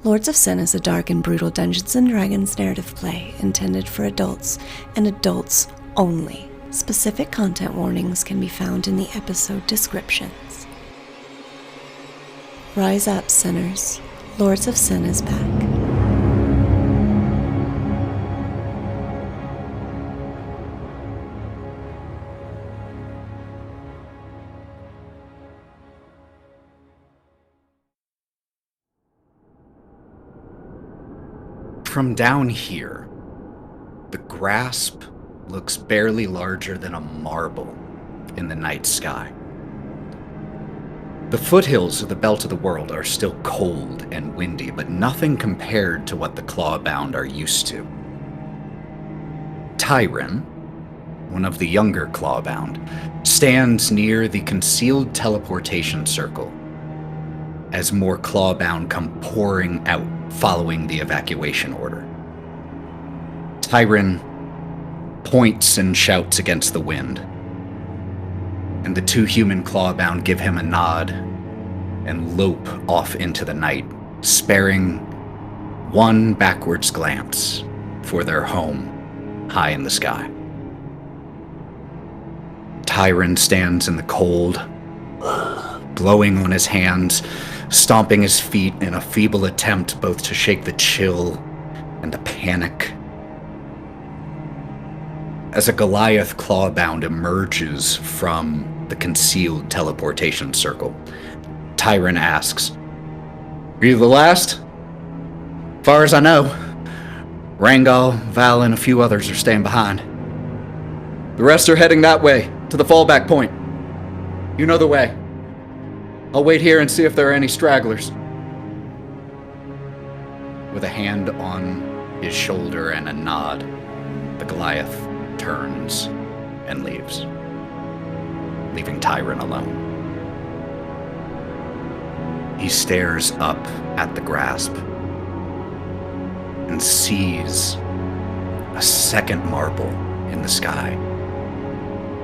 Lords of Sin is a dark and brutal Dungeons & Dragons narrative play intended for adults and adults only. Specific content warnings can be found in the episode descriptions. Rise up, sinners. Lords of Sin is back. From down here, the grasp looks barely larger than a marble in the night sky. The foothills of the Belt of the World are still cold and windy, but nothing compared to what the Clawbound are used to. Kairn, one of the younger Clawbound, stands near the concealed teleportation circle as more Clawbound come pouring out following the evacuation order. Kairn points and shouts against the wind, and the two human Clawbound give him a nod and lope off into the night, sparing one backwards glance for their home high in the sky. Kairn stands in the cold, blowing on his hands, stomping his feet in a feeble attempt both to shake the chill and the panic. As a Goliath Clawbound emerges from the concealed teleportation circle, Kairn asks, "Are you the last?" "Far as I know. Rangal, Val, and a few others are staying behind. The rest are heading that way, to the fallback point. You know the way. I'll wait here and see if there are any stragglers." With a hand on his shoulder and a nod, the Goliath turns and leaves, leaving Kairn alone. He stares up at the grasp and sees a second marble in the sky,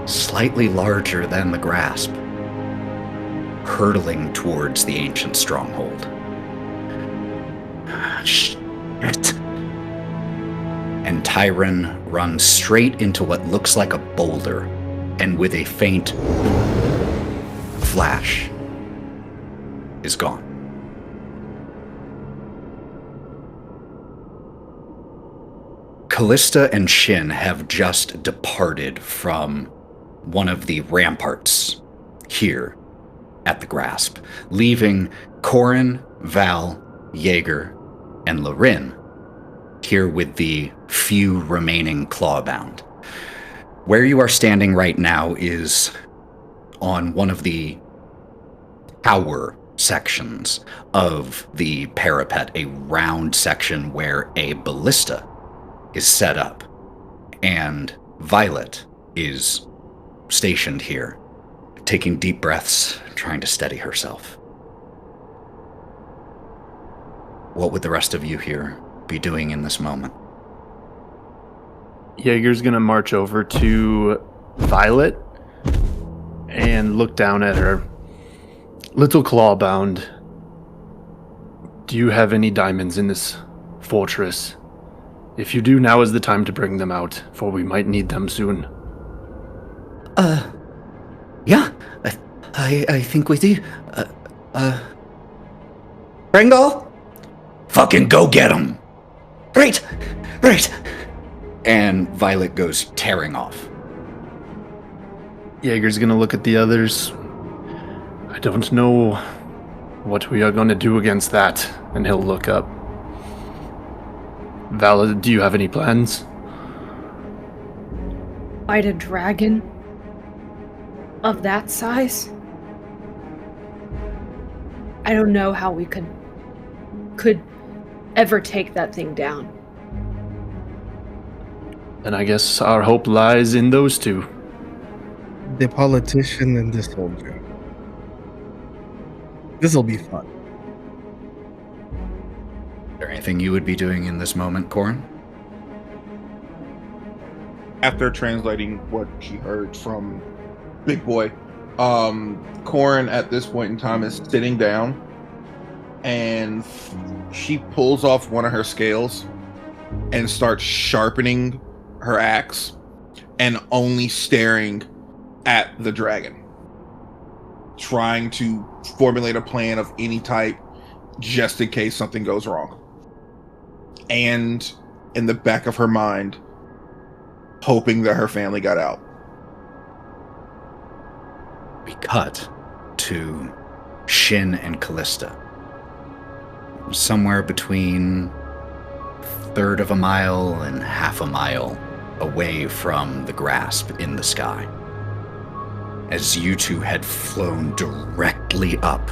slightly larger than the grasp, hurtling towards the ancient stronghold. Shit. And Kairn runs straight into what looks like a boulder, and with a faint flash, is gone. Kalista and Shin have just departed from one of the ramparts here at the grasp, leaving Korrin, Val, Jaeger, and Lorwryn here with the few remaining Clawbound. Where you are standing right now is on one of the tower sections of the parapet, a round section where a ballista is set up, and Violet is stationed here, taking deep breaths, trying to steady herself. What would the rest of you here be doing in this moment? Jaeger's gonna march over to Violet and look down at her. "Little Clawbound, do you have any diamonds in this fortress? If you do, now is the time to bring them out, for we might need them soon." Yeah, I think we do. Rangal? Fucking go get him! Right! And Violet goes tearing off. Jaeger's gonna look at the others. "I don't know what we are gonna do against that," and he'll look up. "Vala, do you have any plans?" Fight a dragon of that size? I don't know how we could ever take that thing down. And I guess our hope lies in those two. The politician and the soldier. This'll be fun. Is there anything you would be doing in this moment, Korrin? After translating what he heard from Big Boy, Korrin at this point in time is sitting down and she pulls off one of her scales and starts sharpening her axe and only staring at the dragon, trying to formulate a plan of any type just in case something goes wrong. And in the back of her mind, hoping that her family got out. We cut to Shin and Kalista. Somewhere between a third of a mile and half a mile away from the grasp in the sky, as you two had flown directly up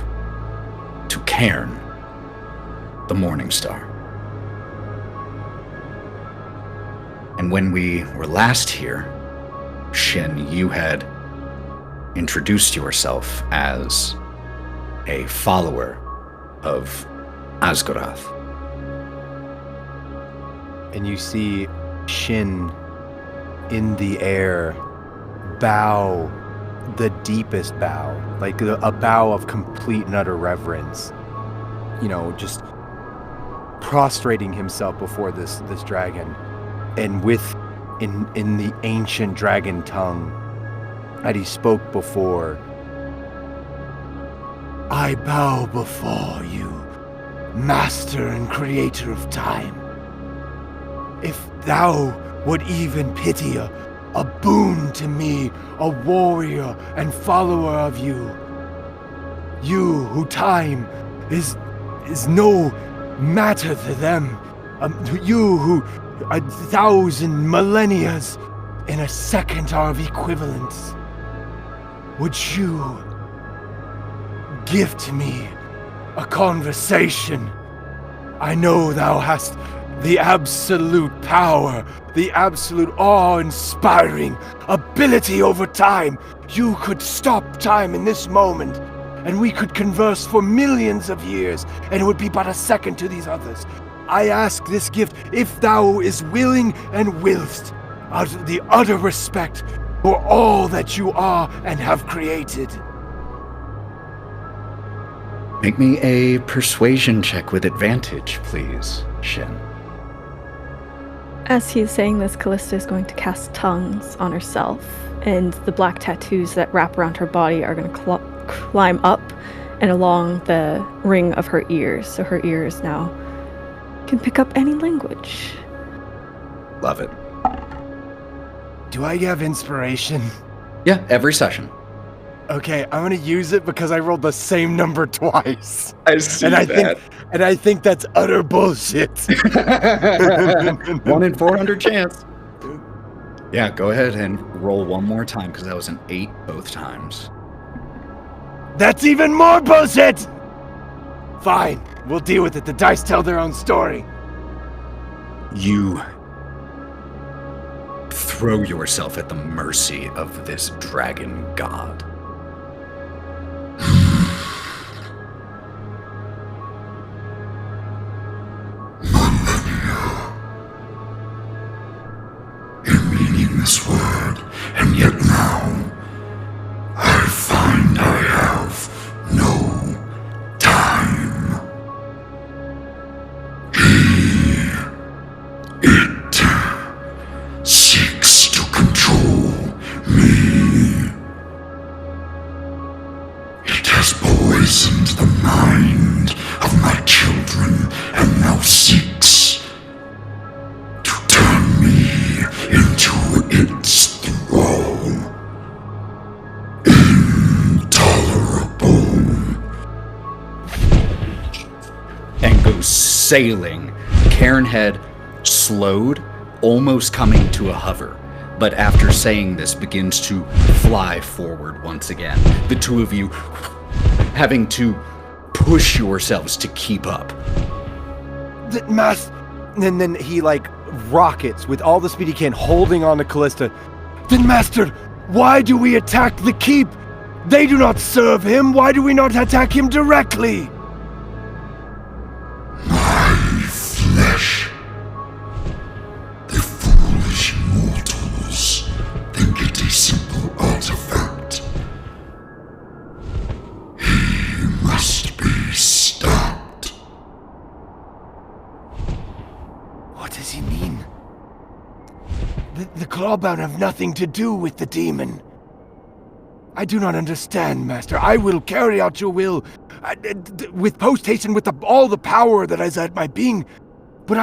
to Kairn, the Morning Star. And when we were last here, Shin, you had introduced yourself as a follower of Asgorath. And you see Shin in the air bow the deepest bow, like a bow of complete and utter reverence. You know, just prostrating himself before this dragon, and in the ancient dragon tongue that he spoke before. I bow before you, master and creator of time. If thou would even pity a boon to me, a warrior and follower of you, you who time is no matter to them, you who 1,000 millennias in a second are of equivalence, would you gift me a conversation? I know thou hast the absolute power, the absolute awe-inspiring ability over time. You could stop time in this moment, and we could converse for millions of years, and it would be but a second to these others. I ask this gift, if thou is willing and willst, out of the utter respect for all that you are and have created. Make me a persuasion check with advantage, please, Shin. As he's saying this, Kalista is going to cast tongues on herself, and the black tattoos that wrap around her body are going to climb up and along the ring of her ears, so her ears now can pick up any language. Love it. Do I have inspiration? Yeah, every session. Okay, I'm gonna use it because I rolled the same number twice. I see And I think that's utter bullshit. 1 in 400 chance. Yeah, go ahead and roll one more time, because that was an 8 both times. That's even more bullshit! Fine, we'll deal with it. The dice tell their own story. You throw yourself at the mercy of this dragon god. In meaningless word, and yet now I find I have no time. It seeks to control me. It has poisoned the mind of my children and now seeks to turn me into its thrall. Intolerable. And goes sailing. Kairn had slowed, almost coming to a hover, but after saying this begins to fly forward once again. The two of you having to push yourselves to keep up. And then he rockets with all the speed he can, holding on to Kalista. Then Master, why do we attack the keep? They do not serve him. Why do we not attack him directly? My flesh. The foolish mortals think it a simple artifact. He must be stopped. clawbound have nothing to do with the demon. I do not understand, Master. I will carry out your will with post-haste and with all the power that is at my being. But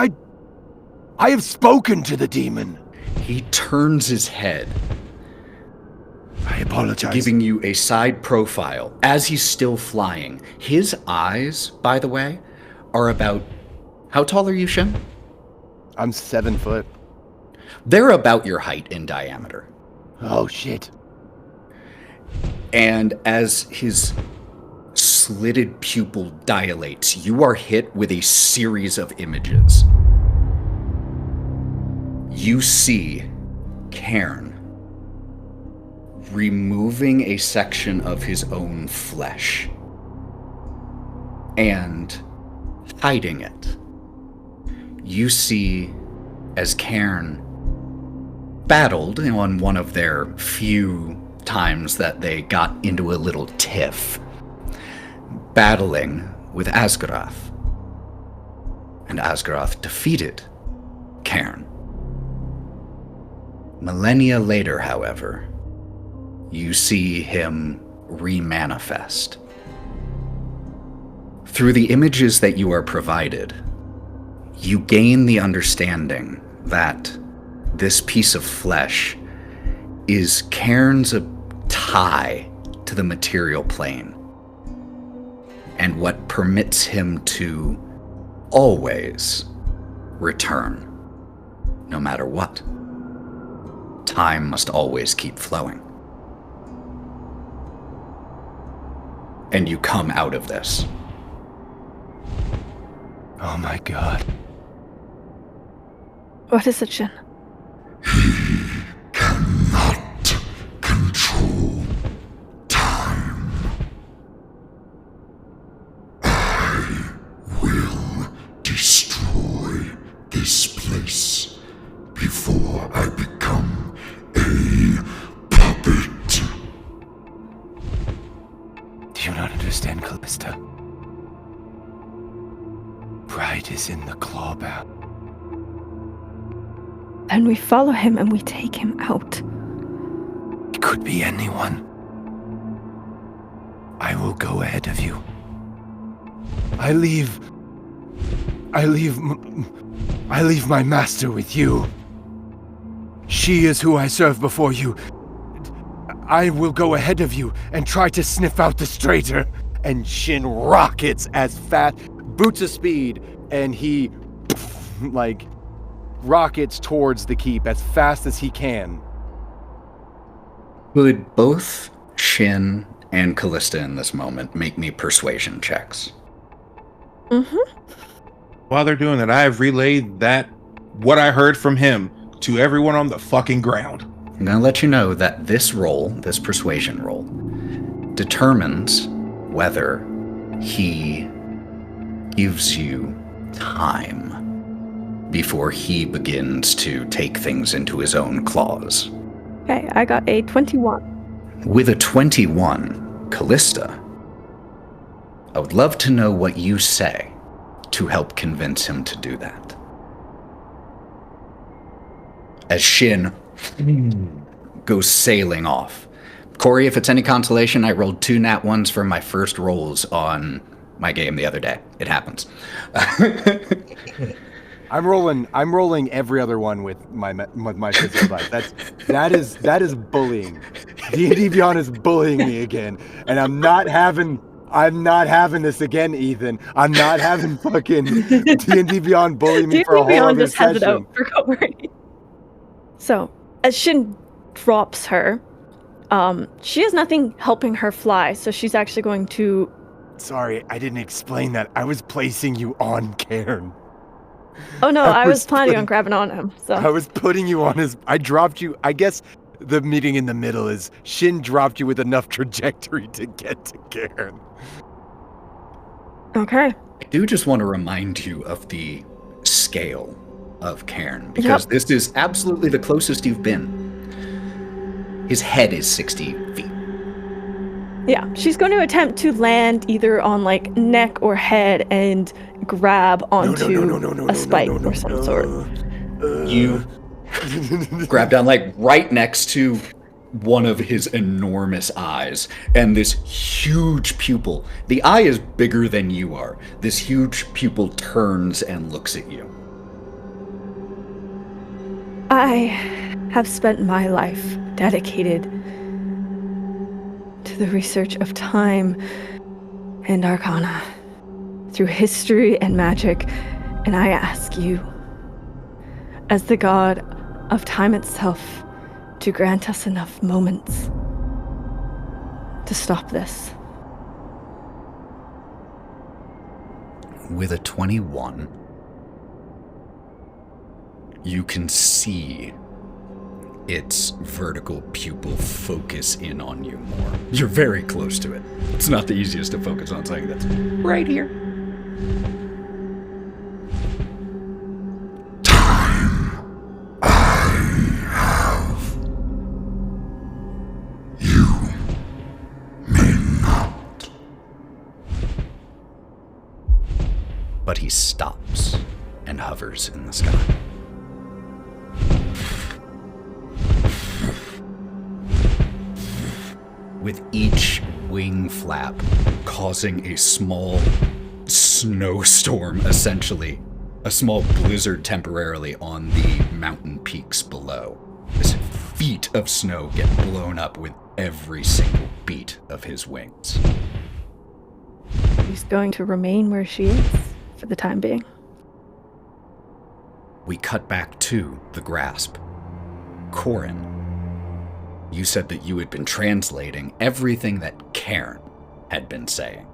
I have spoken to the demon. He turns his head, I apologize. giving you a side profile as he's still flying. His eyes, by the way, are about... How tall are you, Shin? I'm 7 foot. They're about your height in diameter. Oh, shit. And as his slitted pupil dilates, you are hit with a series of images. You see Kairn removing a section of his own flesh and hiding it. You see as Kairn battled on one of their few times that they got into a little tiff, battling with Asgaroth. And Asgaroth defeated Kairn. Millennia later, however, you see him remanifest. Through the images that you are provided, you gain the understanding that this piece of flesh is Kairn's tie to the material plane, and what permits him to always return, no matter what. Time must always keep flowing. And you come out of this. Oh my god. What is it, Shin? He cannot control time. I will destroy this place before I become a puppet. Do you not understand, Kalista? Pride is in the clawbound. And we follow him and we take him out. It could be anyone. I will go ahead of you. I leave my master with you. She is who I serve before you. I will go ahead of you and try to sniff out this traitor. And Shin rockets as fast, boots of speed, and he, rockets towards the keep as fast as he can. Would both Shin and Kalista in this moment make me persuasion checks? Mm-hmm. While they're doing that, I have relayed what I heard from him to everyone on the fucking ground. I'm going to let you know that this roll, this persuasion roll, determines whether he gives you time before he begins to take things into his own claws. Okay, I got a 21. With a 21, Kalista, I would love to know what you say to help convince him to do that. As Shin goes sailing off. Cory, if it's any consolation, I rolled 2 nat 1s for my first rolls on my game the other day. It happens. I'm rolling every other one with my physical dice. That is bullying. D&D Beyond is bullying me again, and I'm not having this again, Ethan. I'm not having fucking D&D Beyond bully me for a whole other just has it session. out for Cory. So, as Shin drops her, she has nothing helping her fly, so she's actually going to... Sorry, I didn't explain that. I was placing you on Kairn. Oh no, I was planning on grabbing on him, so... I was putting you on his... I dropped you... I guess the meeting in the middle is Shin dropped you with enough trajectory to get to Kairn. Okay. I do just want to remind you of the scale of Kairn, because this is absolutely the closest you've been. His head is 60 feet. Yeah, she's going to attempt to land either on neck or head and grab onto a spike or some sort. You grab down, like, right next to one of his enormous eyes, and this huge pupil. The eye is bigger than you are. This huge pupil turns and looks at you. I have spent my life dedicated to the research of time and arcana, through history and magic, and I ask you, as the god of time itself, to grant us enough moments to stop this. With a 21, you can see its vertical pupil focus in on you more. You're very close to it. It's not the easiest to focus on something that's right here. But he stops and hovers in the sky. With each wing flap causing a small snowstorm, essentially, a small blizzard temporarily on the mountain peaks below. As feet of snow get blown up with every single beat of his wings. She's going to remain where she is for the time being. We cut back to the grasp. Korrin, you said that you had been translating everything that Kairn had been saying,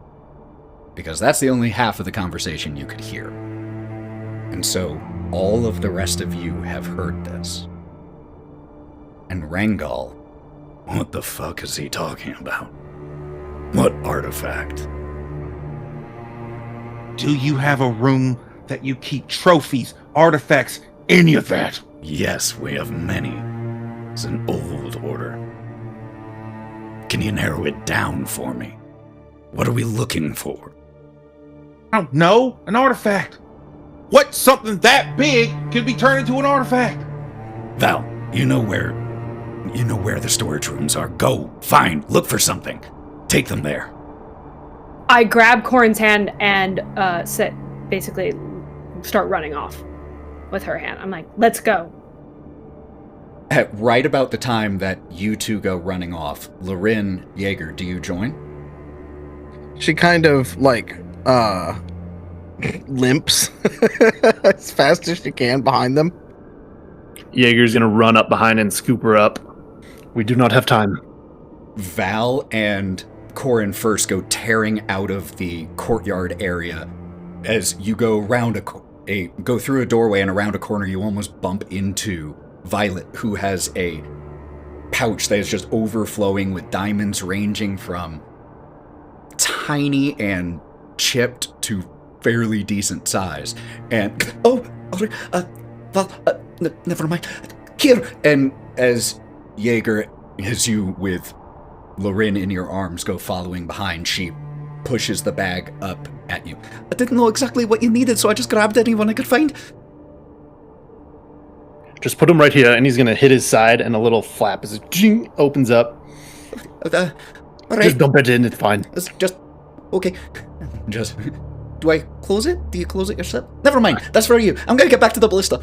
because that's the only half of the conversation you could hear. And so all of the rest of you have heard this. And Rangal, what the fuck is he talking about? What artifact? Do you have a room that you keep trophies, artifacts, any of that? Yes, we have many. It's an old order. Can you narrow it down for me? What are we looking for? I don't know. An artifact. What something that big could be turned into an artifact? Val, you know where the storage rooms are. Go, find, look for something. Take them there. I grab Korrin's hand and basically start running off with her hand. I'm like, let's go. At right about the time that you two go running off, Lorwryn, Jaeger, do you join? She kind of limps as fast as she can behind them. Jaeger's gonna run up behind and scoop her up. We do not have time. Val and Korrin first go tearing out of the courtyard area. As you go around go through a doorway and around a corner, you almost bump into Violet, who has a pouch that is just overflowing with diamonds ranging from tiny and chipped to fairly decent size. And never mind. Here. And as Jaeger, as you with Lorwryn in your arms go following behind, she pushes the bag up at you. I didn't know exactly what you needed, so I just grabbed anyone I could find. Just put him right here, and he's gonna hit his side, and a little flap as it opens up. All right. Just dump it in, it's fine. Just okay. Just do I close it? Do you close it yourself? Never mind. That's for you. I'm gonna get back to the ballista.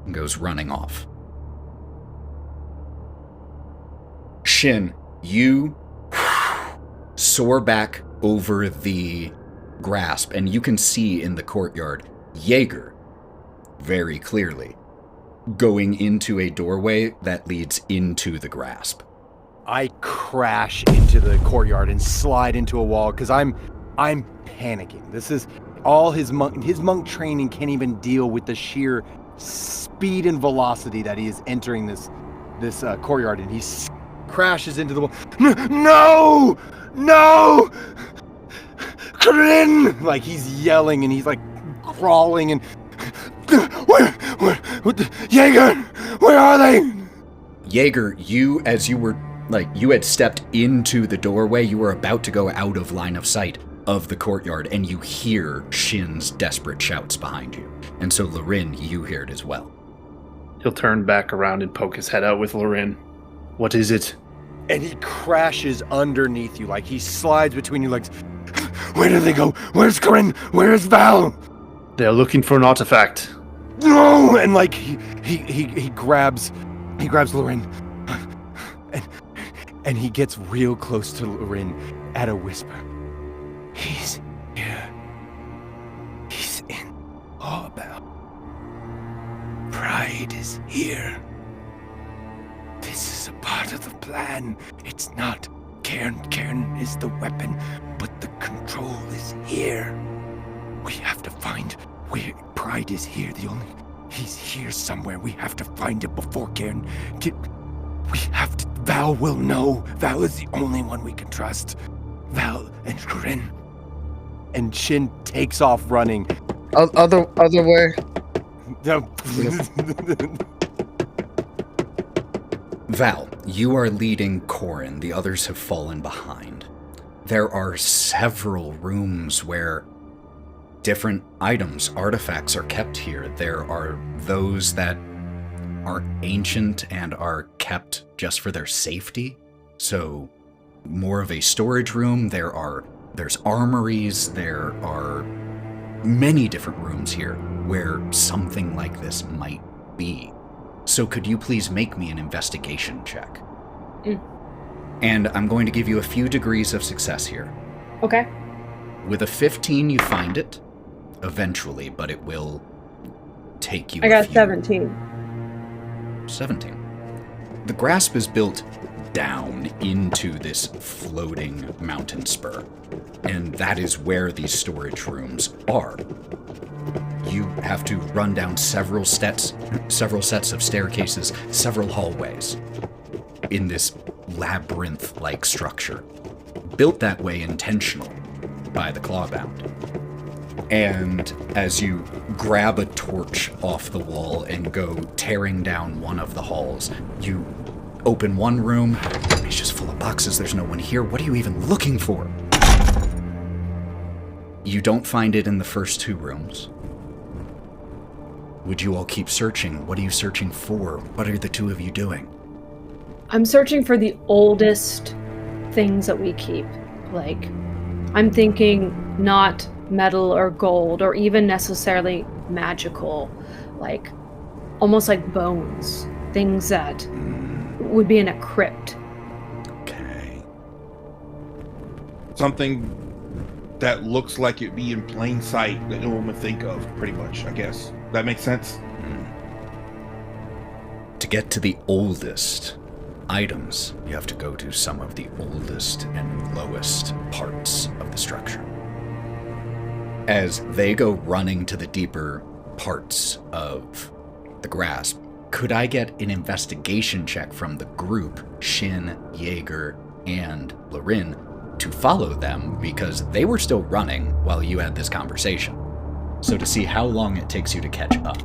And goes running off. Shin, you soar back over the grasp, and you can see in the courtyard Jaeger very clearly going into a doorway that leads into the grasp. I crash into the courtyard and slide into a wall because I'm panicking. This is all his monk training can't even deal with the sheer speed and velocity that he is entering this courtyard, and he crashes into the wall. No! Korrin! Like, he's yelling and he's like crawling and where Jaeger, where are they? Jaeger, you had stepped into the doorway, you were about to go out of line of sight of the courtyard, and you hear Shin's desperate shouts behind you. And so Lorwryn, you hear it as well. He'll turn back around and poke his head out with Lorwryn. What is it? And he crashes underneath you, like he slides between your legs. Where do they go? Where's Korrin? Where's Val? They're looking for an artifact. No! And like he grabs Lorwryn. And he gets real close to Lorwryn at a whisper. He's here. He's in Lawbell. Pride is here. This is a part of the plan. It's not Kairn. Kairn is the weapon, but the control is here. We have to find where Pride is here. He's here somewhere. We have to find it before Kairn. We have to. Val will know. Val is the only one we can trust. Val and Korrin. And Shin takes off running. Other way. Val, you are leading Korrin. The others have fallen behind. There are several rooms where different items, artifacts are kept here. There are those that are ancient and are kept just for their safety. So more of a storage room. There's armories. There are many different rooms here where something like this might be. So could you please make me an investigation check? And I'm going to give you a few degrees of success here. Okay. With a 15, you find it eventually, but it will take you. I got 17. 17. The grasp is built down into this floating mountain spur, and that is where these storage rooms are. You have to run down several sets of staircases, several hallways in this labyrinth-like structure, built that way intentionally by the Clawbound. And as you grab a torch off the wall and go tearing down one of the halls, you open one room. It's just full of boxes. There's no one here. What are you even looking for? You don't find it in the first two rooms. Would you all keep searching? What are you searching for? What are the two of you doing? I'm searching for the oldest things that we keep. Like, I'm thinking not metal or gold or even necessarily magical, like almost like bones, things that would be in a crypt. Okay. Something that looks like it'd be in plain sight that no one would think of, pretty much, I guess. That makes sense? To get to the oldest items, you have to go to some of the oldest and lowest parts of the structure. As they go running to the deeper parts of the grasp, could I get an investigation check from the group, Shin, Jaeger, and Lorwryn, to follow them, because they were still running while you had this conversation. So to see how long it takes you to catch up.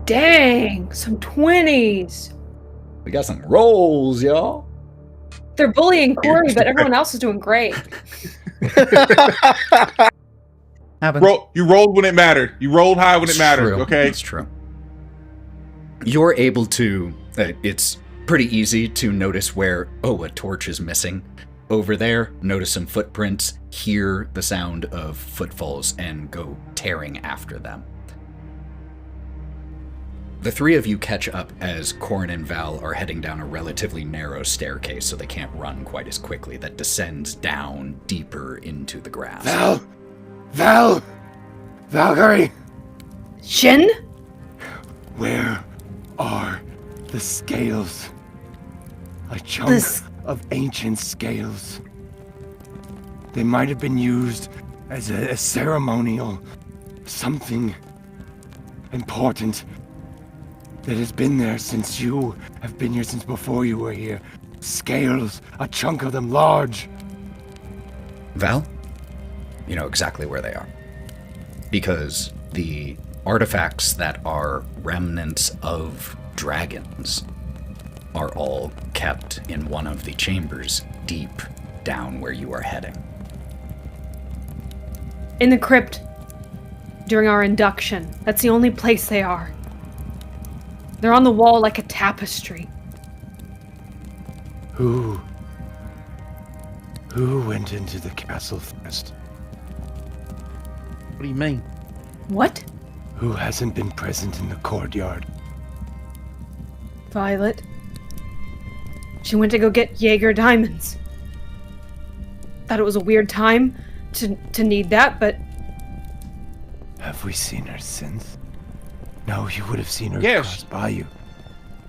Dang, some 20s. We got some rolls, y'all. They're bullying Cory, but everyone else is doing great. You rolled when it mattered. You rolled high when it mattered, True. okay? It's true. You're able to, it's pretty easy to notice where, a torch is missing. Over there, notice some footprints, hear the sound of footfalls, and go tearing after them. The three of you catch up as Korrin and Val are heading down a relatively narrow staircase, so they can't run quite as quickly, that descends down deeper into the grass. Valkerie! Shin? Where are the scales? A chunk of ancient scales. They might have been used as a ceremonial, something important that has been there since you have been here, since before you were here. Scales, a chunk of them large. Val, you know exactly where they are. Because the artifacts that are remnants of dragons are all kept in one of the chambers deep down where you are heading. In the crypt, during our induction. That's the only place they are. They're on the wall like a tapestry. Who went into the castle first? What do you mean? What? Who hasn't been present in the courtyard? Violet. She went to go get Jaeger diamonds. Thought it was a weird time to need that, but... Have we seen her since? No, you would have seen her Yes. pass by you.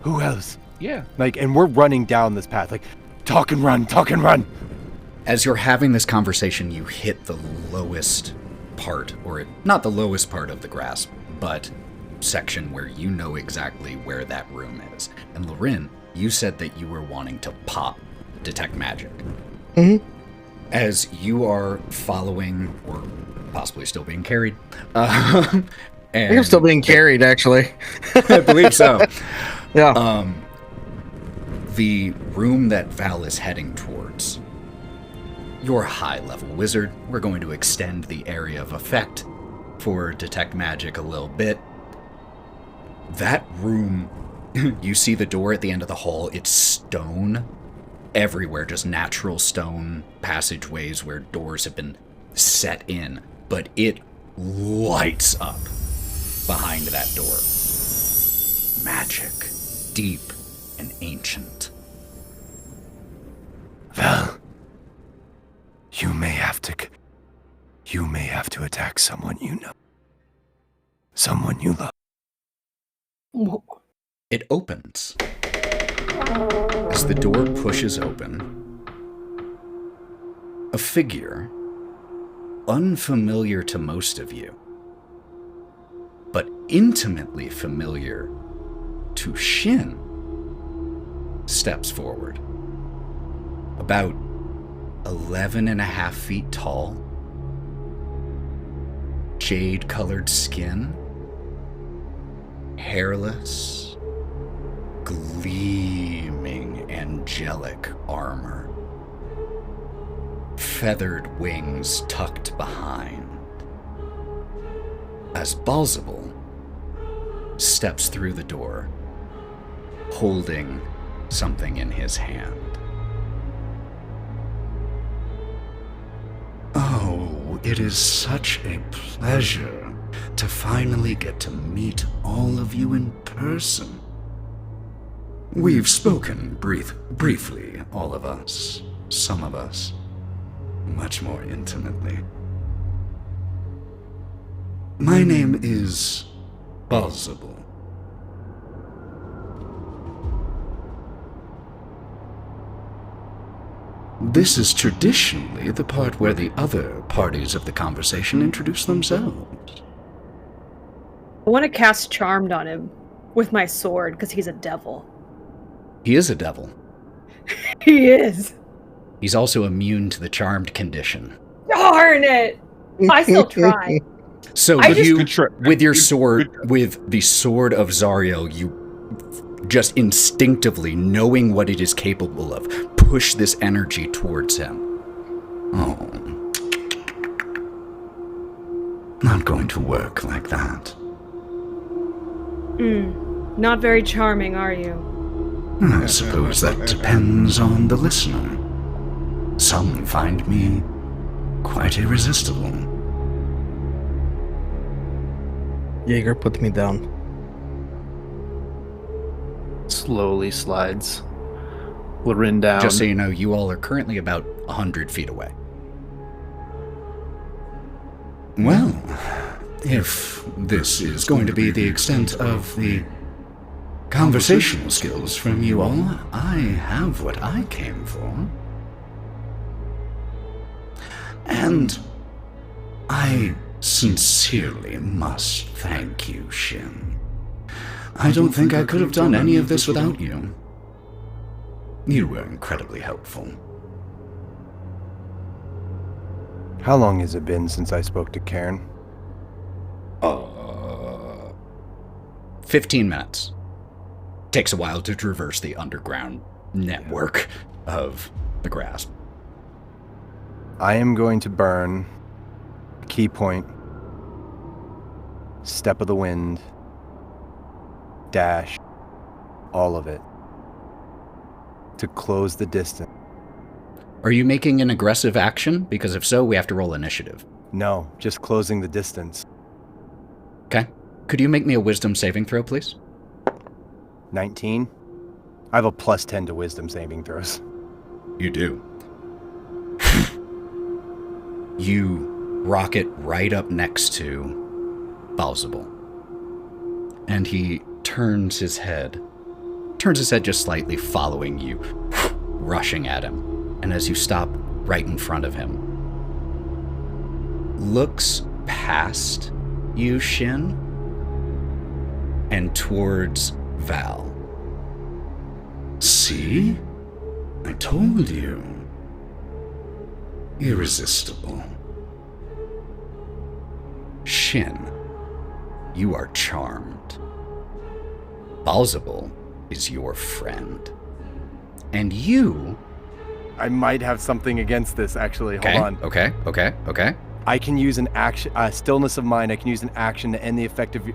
Who else? Yeah. Like, and we're running down this path. Like, talk and run, talk and run. As you're having this conversation, you hit the lowest part, or not the lowest part of the grasp, but section where you know exactly where that room is. And Lorwryn, you said that you were wanting to pop detect magic. Mm-hmm. As you are following, or possibly still being carried, and I think I'm still being carried, actually. I believe so. Yeah. The room that Val is heading towards. You're a high-level wizard. We're going to extend the area of effect for detect magic a little bit. That room, you see the door at the end of the hall. It's stone everywhere, just natural stone passageways where doors have been set in, but it lights up behind that door. Magic, deep and ancient. Val, you may have to attack someone you know. Someone you love. It opens. As the door pushes open, a figure unfamiliar to most of you, but intimately familiar to Shin, steps forward. About 11 and a half feet tall, jade-colored skin, hairless, gleaming angelic armor, feathered wings tucked behind. As Balzable steps through the door, holding something in his hand. Oh, it is such a pleasure to finally get to meet all of you in person. We've spoken briefly, all of us, some of us, much more intimately. My name is Balzable. This is traditionally the part where the other parties of the conversation introduce themselves. I want to cast Charmed on him with my sword, because he's a devil. He is a devil. He is. He's also immune to the charmed condition. Darn it! I still try. So I just- you, with your sword, with the sword of Zariel, you just instinctively, knowing what it is capable of, push this energy towards him. Oh. Not going to work like that. Not very charming, are you? I suppose that depends on the listener. Some find me quite irresistible. Jaeger puts me down. Slowly slides Lorwryn down. Just so you know, you all are currently about 100 feet away. Well, if this is going to be the extent of the conversational skills from you all, I have what I came for. And I sincerely must thank you, Shin. I don't think I could have done any of this without you. You were incredibly helpful. How long has it been since I spoke to Kairn? 15 minutes. Takes a while to traverse the underground network of the grasp. I am going to burn key point, step of the wind, dash, all of it, to close the distance. Are you making an aggressive action? Because if so, we have to roll initiative. No, just closing the distance. Okay. Could you make me a wisdom saving throw, please? 19. I have a +10 to wisdom saving throws. You do. You rocket right up next to Balzable. And he turns his head just slightly, following you, rushing at him. And as you stop right in front of him, looks past you, Shin, and towards Val. See? I told you. Irresistible. Shin, you are charmed. Balzable is your friend. And you... I might have something against this, actually. Hold on. Okay. I can use an action, stillness of mind. I can use an action to end the effect of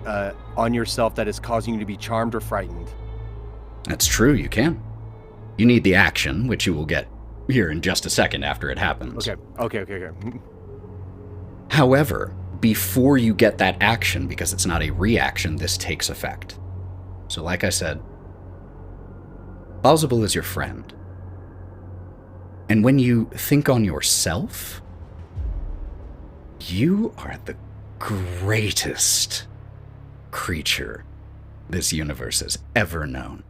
on yourself that is causing you to be charmed or frightened. That's true, you can. You need the action, which you will get here in just a second after it happens. Okay. However, before you get that action, because it's not a reaction, this takes effect. So like I said, Balzable is your friend. And when you think on yourself, you are the greatest creature this universe has ever known.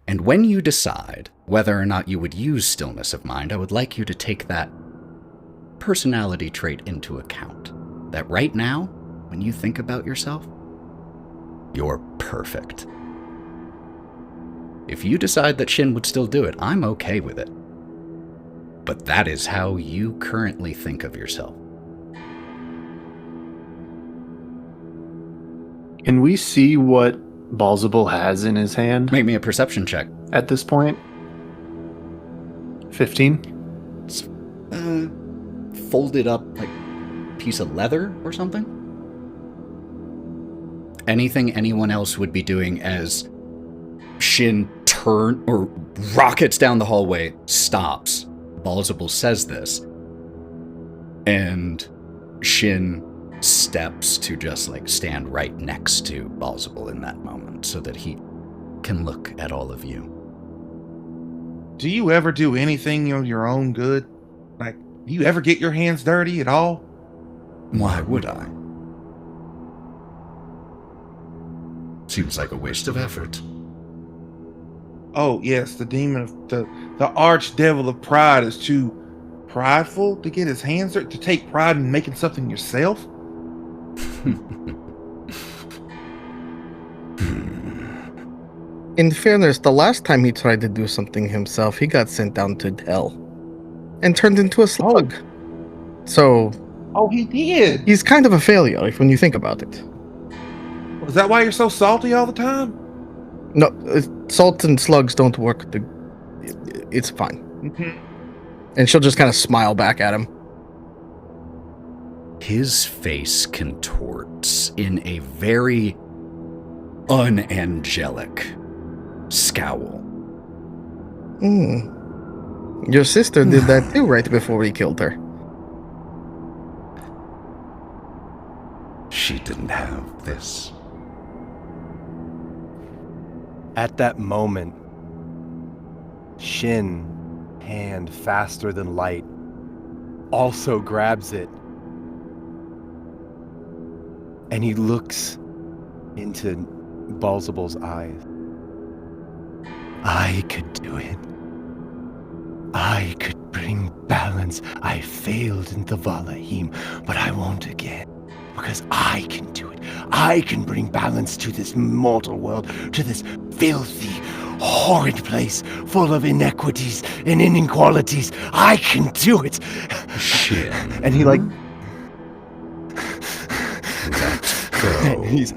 And when you decide whether or not you would use stillness of mind, I would like you to take that personality trait into account. That right now, when you think about yourself, you're perfect. If you decide that Shin would still do it, I'm okay with it. But that is how you currently think of yourself. Can we see what Balzable has in his hand Make me a perception check. at this point? 15? It's folded up like piece of leather or something. Anything anyone else would be doing as Shin rockets down the hallway, stops. Balzable says this, and Shin steps to just like stand right next to Balzable in that moment so that he can look at all of you. Do you ever do anything on your own good? Like, do you ever get your hands dirty at all? Why would I? Seems like a waste of effort. Oh, yes, the demon of the archdevil of pride is too prideful to get his hands dirty, to take pride in making something yourself? In fairness, the last time he tried to do something himself, he got sent down to hell and turned into a slug. So... Oh, he did? He's kind of a failure, like, when you think about it. Is that why you're so salty all the time? No, salt and slugs don't work. It's fine. Mm-hmm. And she'll just kind of smile back at him. His face contorts in a very unangelic scowl. Your sister did that too right before we killed her. She didn't have this. At that moment, Shin, hand faster than light, also grabs it. And he looks into Balzable's eyes. I could do it. I could bring balance. I failed in the Valahim, but I won't again. Because I can do it. I can bring balance to this mortal world, to this filthy, horrid place full of inequities and inequalities. I can do it. Shit. And he like... Let's go. And he's...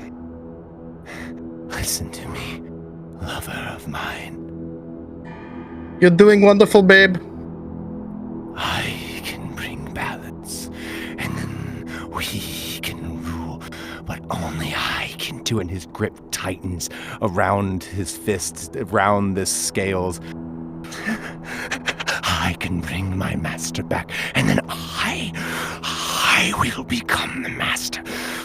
Listen to me, lover of mine. You're doing wonderful, babe. I can bring balance, and then we can rule, but only I can do it. And his grip tightens around his fists, around the scales. I can bring my master back, and then I will become the master,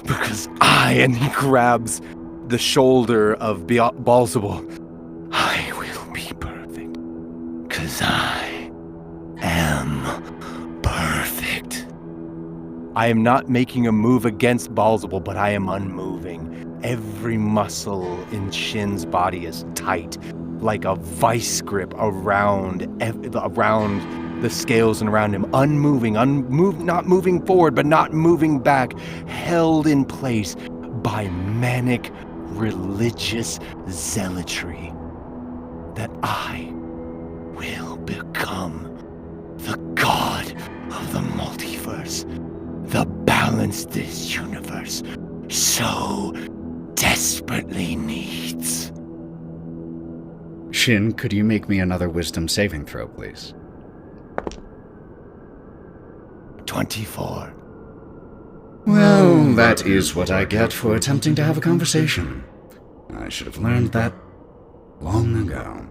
because and he grabs the shoulder of Balsable. I will be perfect, because I am perfect. I am not making a move against Balsable, but I am unmoving. Every muscle in Shin's body is tight, like a vice grip around the scales and around him, unmoving, not moving forward, but not moving back, held in place by manic religious zealotry, that I will become the god of the multiverse, the balance this universe so desperately needs. Shin, could you make me another wisdom saving throw, please? 24. Well, that is what I get for attempting to have a conversation. I should have learned that long ago.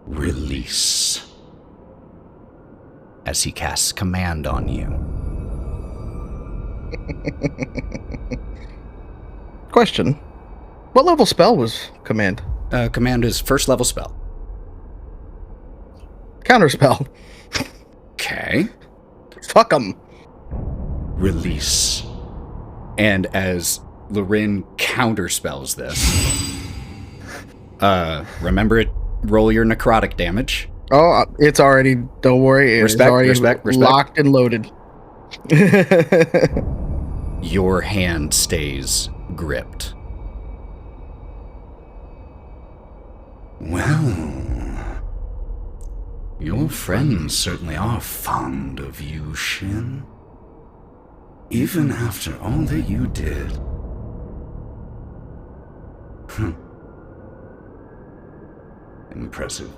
Release. As he casts command on you. Question. What level spell was command? Command is first level spell. Counterspell. Okay. Fuck 'em. Release. And as Lorwryn counterspells this, remember it, roll your necrotic damage. Oh, it's already, don't worry, it's already locked and loaded. Your hand stays gripped. Well, your friends certainly are fond of you, Shin. Even after all that you did. Impressive.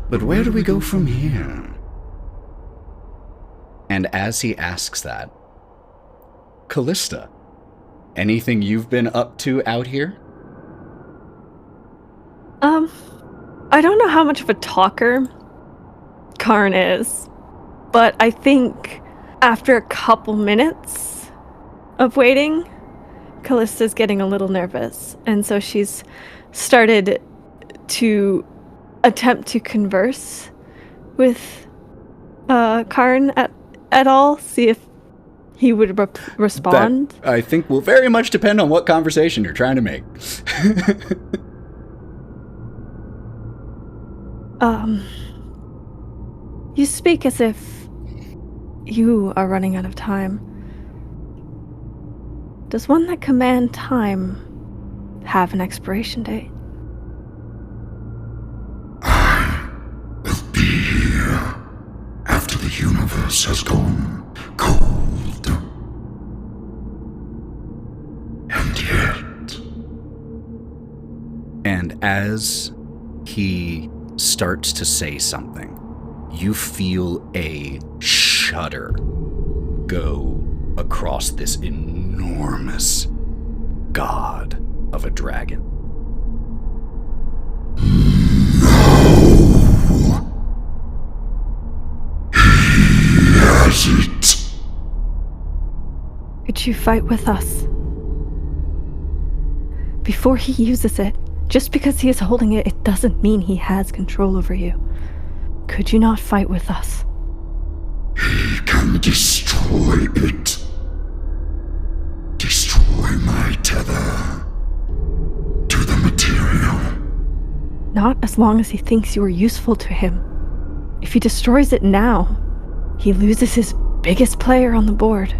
But where do we go from here? And as he asks that, Kalista, anything you've been up to out here? I don't know how much of a talker Kairn is, but I think after a couple minutes of waiting, Kalista's getting a little nervous, and so she's started to attempt to converse with Kairn at all, see if he would respond. That, I think, will very much depend on what conversation you're trying to make. You speak as if you are running out of time. Does one that command time have an expiration date? I will be here after the universe has gone cold. And yet... And as he starts to say something, you feel a shudder go across this enormous god of a dragon. No! He has it! Could you fight with us? Before he uses it, just because he is holding it, it doesn't mean he has control over you. Could you not fight with us? He can destroy it. Destroy my tether to the material. Not as long as he thinks you are useful to him. If he destroys it now, he loses his biggest player on the board.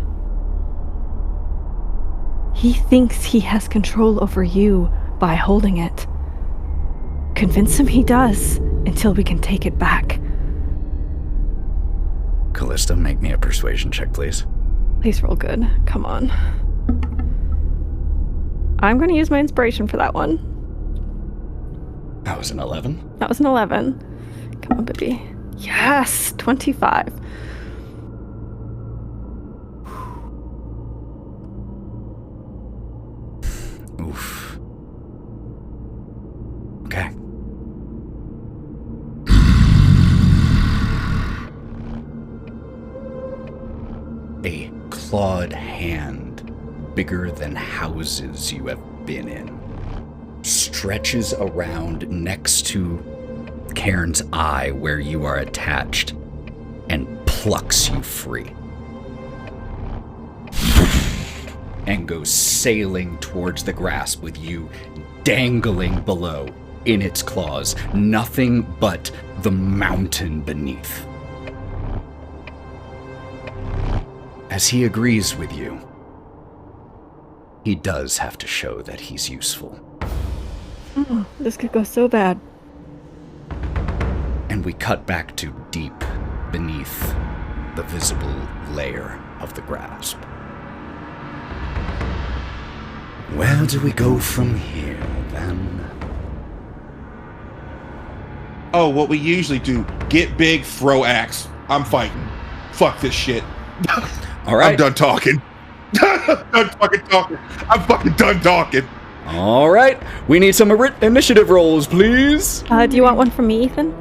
He thinks he has control over you by holding it. Convince him he does, until we can take it back. Kalista, make me a persuasion check, please. Please roll good. Come on. I'm going to use my inspiration for that one. That was an 11. That was an 11. Come on, baby. Yes! 25. a clawed hand bigger than houses you have been in stretches around next to Kairn's eye where you are attached and plucks you free. And goes sailing towards the grasp with you dangling below in its claws, nothing but the mountain beneath. As he agrees with you, he does have to show that he's useful. Oh, this could go so bad. And we cut back to deep beneath the visible layer of the grasp. Where do we go from here, then? Oh, what we usually do. Get big, throw axe. I'm fighting. Fuck this shit. All right. I'm done talking. Done fucking talking. I'm fucking done talking. All right. We need some initiative rolls, please. Do you want one from me, Ethan?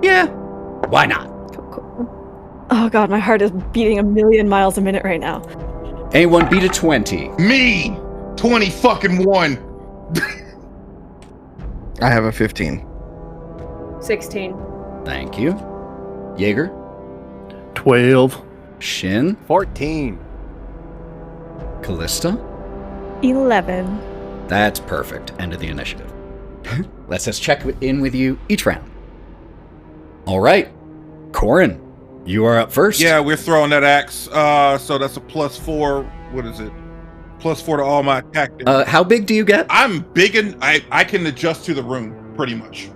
Yeah. Why not? Cool. Oh god, my heart is beating 1,000,000 miles a minute right now. Anyone beat a 20? Me! 20 fucking 1. I have a 15. 16. Thank you. Jaeger? 12. Shin? 14. Kalista? 11. That's perfect. End of the initiative. Let's just check in with you each round. All right. Korrin, you are up first. Yeah, we're throwing that axe. So that's a +4. What is it? +4 to all my attack. How big do you get? I'm big and I can adjust to the room, pretty much.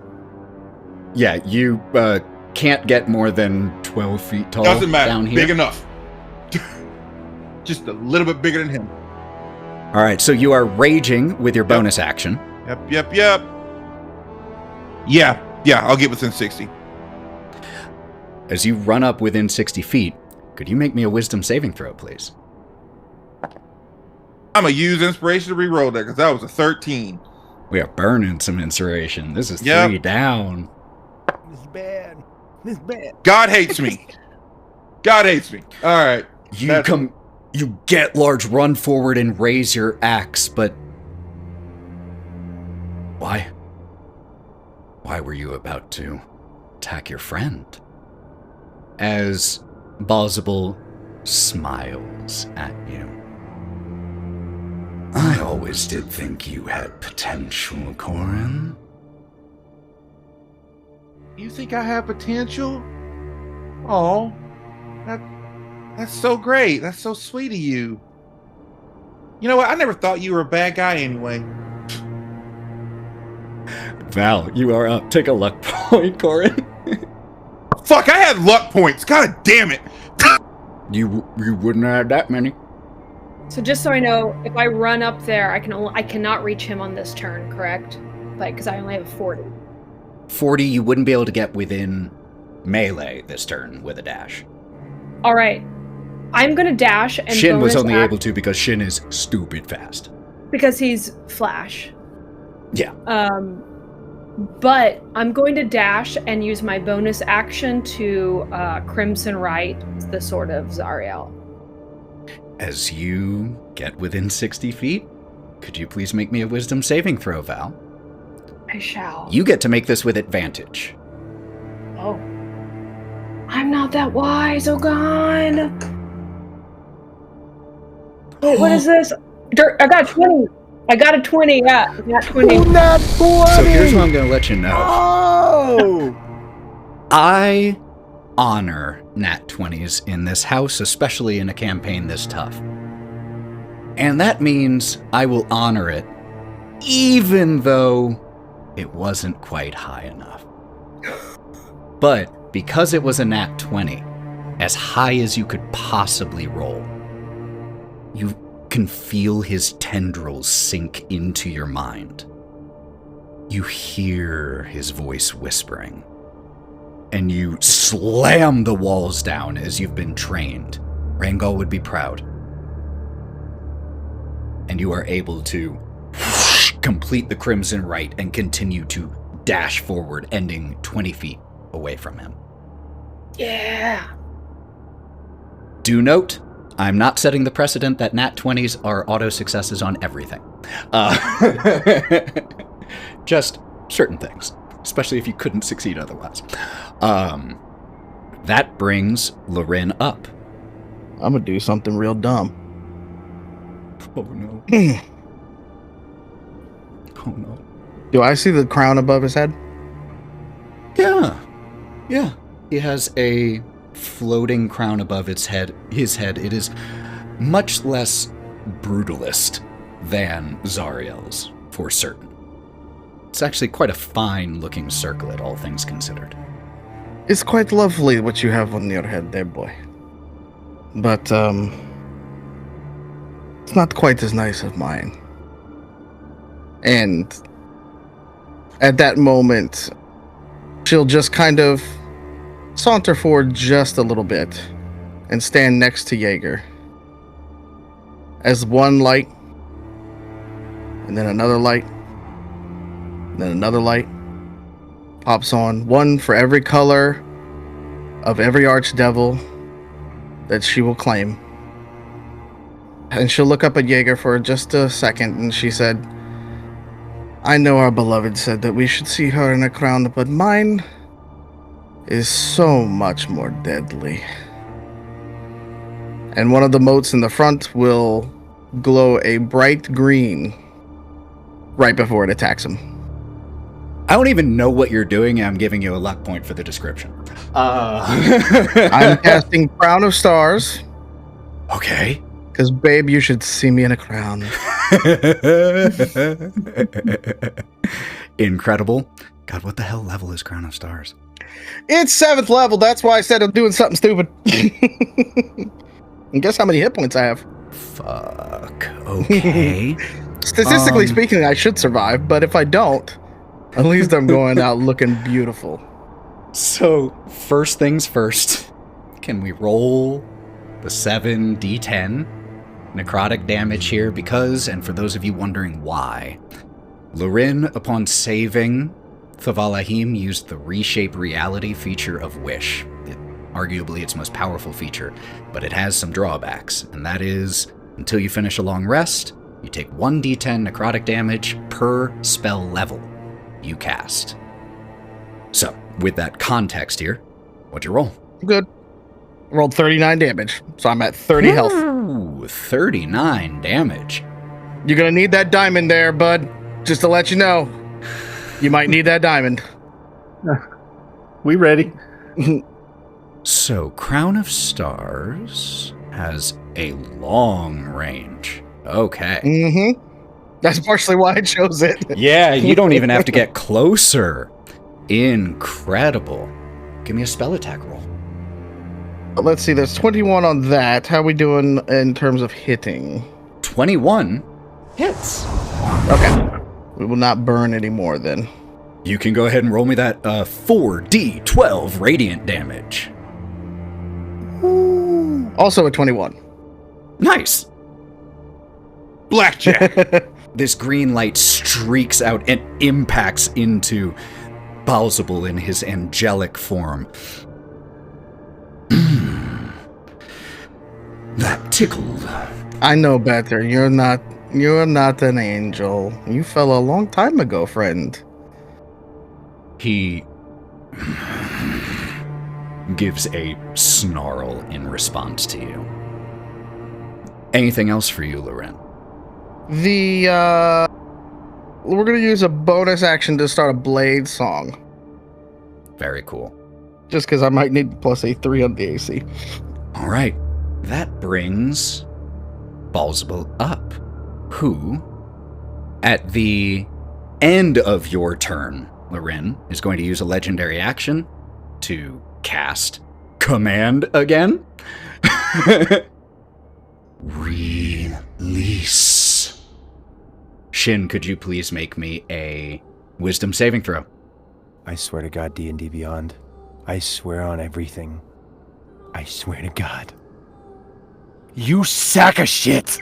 Yeah, you can't get more than 12 feet tall. Doesn't matter. Down here. Big enough. Just a little bit bigger than him. All right, so you are raging with your bonus action. Yep. Yeah, I'll get within 60. As you run up within 60 feet, could you make me a wisdom saving throw, please? I'm going to use inspiration to reroll that because that was a 13. We are burning some inspiration. This is 3 down. This is bad. This is bad. God hates me. God hates me. All right. You get large, run forward and raise your axe, but why? Why were you about to attack your friend? As Bozable smiles at you. I always did think you had potential, Korrin. You think I have potential? Oh, that's so great. That's so sweet of you. You know what? I never thought you were a bad guy anyway. Val, you are up. Take a luck point, Korrin. Fuck, I had luck points. God damn it. You wouldn't have that many. So just so I know, if I run up there, I cannot reach him on this turn, correct? Like, because I only have 40. 40, you wouldn't be able to get within melee this turn with a dash. All right. I'm going to dash and Shin was bonus only act able to because Shin is stupid fast. because he's Flash. Yeah. But I'm going to dash and use my bonus action to Crimson Right, the Sword of Zariel. As you get within 60 feet, could you please make me a wisdom saving throw, Val? I shall. You get to make this with advantage. Oh. I'm not that wise, oh god. Oh, what is this? I got 20. I got a 20, yeah. I got 20. Not 40! So here's what I'm going to let you know. Oh! I honor nat 20s in this house, especially in a campaign this tough. And that means I will honor it, even though it wasn't quite high enough. But because it was a nat 20, as high as you could possibly roll, you can feel his tendrils sink into your mind. You hear his voice whispering, and you slam the walls down as you've been trained. Rangel would be proud. And you are able to complete the Crimson Right and continue to dash forward, ending 20 feet away from him. Yeah. Do note, I'm not setting the precedent that nat 20s are auto successes on everything. Just certain things, especially if you couldn't succeed otherwise. That brings Lorwryn up. I'm gonna do something real dumb. Oh no. Oh no. Do I see the crown above his head? Yeah. He has a floating crown above his head. It is much less brutalist than Zariel's, for certain. It's actually quite a fine-looking circlet, all things considered. It's quite lovely what you have on your head there, boy. But, it's not quite as nice as mine. And at that moment, she'll just kind of saunter forward just a little bit and stand next to Jaeger. As one light, and then another light, and then another light pops on, one for every color of every archdevil that she will claim. And she'll look up at Jaeger for just a second, and she said, I know our beloved said that we should see her in a crown, but mine is so much more deadly. And one of the motes in the front will glow a bright green right before it attacks him. I don't even know what you're doing, and I'm giving you a luck point for the description. I'm casting Crown of Stars. Okay. Because, babe, you should see me in a crown. Incredible. God, what the hell level is Crown of Stars? It's 7th level. That's why I said I'm doing something stupid. And guess how many hit points I have? Fuck. Okay. Statistically speaking, I should survive, but if I don't, at least I'm going out looking beautiful. So, first things first, can we roll the 7d10 necrotic damage here? Because, and for those of you wondering why, Lorwryn, upon saving Thavalahim, used the Reshape Reality feature of Wish. Arguably its most powerful feature, but it has some drawbacks, and that is, until you finish a long rest, you take 1d10 necrotic damage per spell level you cast. So, with that context here, what'd you roll? Good. Rolled 39 damage, so I'm at 30 health. Ooh, 39 damage. You're gonna need that diamond there, bud. Just to let you know. You might need that diamond. We ready? So, Crown of Stars has a long range. Okay. Mm-hmm. That's partially why I chose it. Yeah, you don't even have to get closer. Incredible. Give me a spell attack roll. Let's see, there's 21 on that. How are we doing in terms of hitting? 21 hits. Okay. We will not burn anymore then. You can go ahead and roll me that 4d12 radiant damage. Also a 21. Nice. Blackjack. This green light streaks out and impacts into Balzabul in his angelic form. That tickled. I know better. You're not an angel. You fell a long time ago, friend. He gives a snarl in response to you. Anything else for you, Lorwryn? We're gonna use a bonus action to start a blade song. Very cool. Just because I might need plus a 3 on the AC. All right. That brings Balzabul up, who, at the end of your turn, Lorwryn, is going to use a legendary action to cast Command again. Release. Shin, could you please make me a wisdom saving throw? I swear to God, D&D Beyond. I swear on everything. I swear to God. You sack of shit!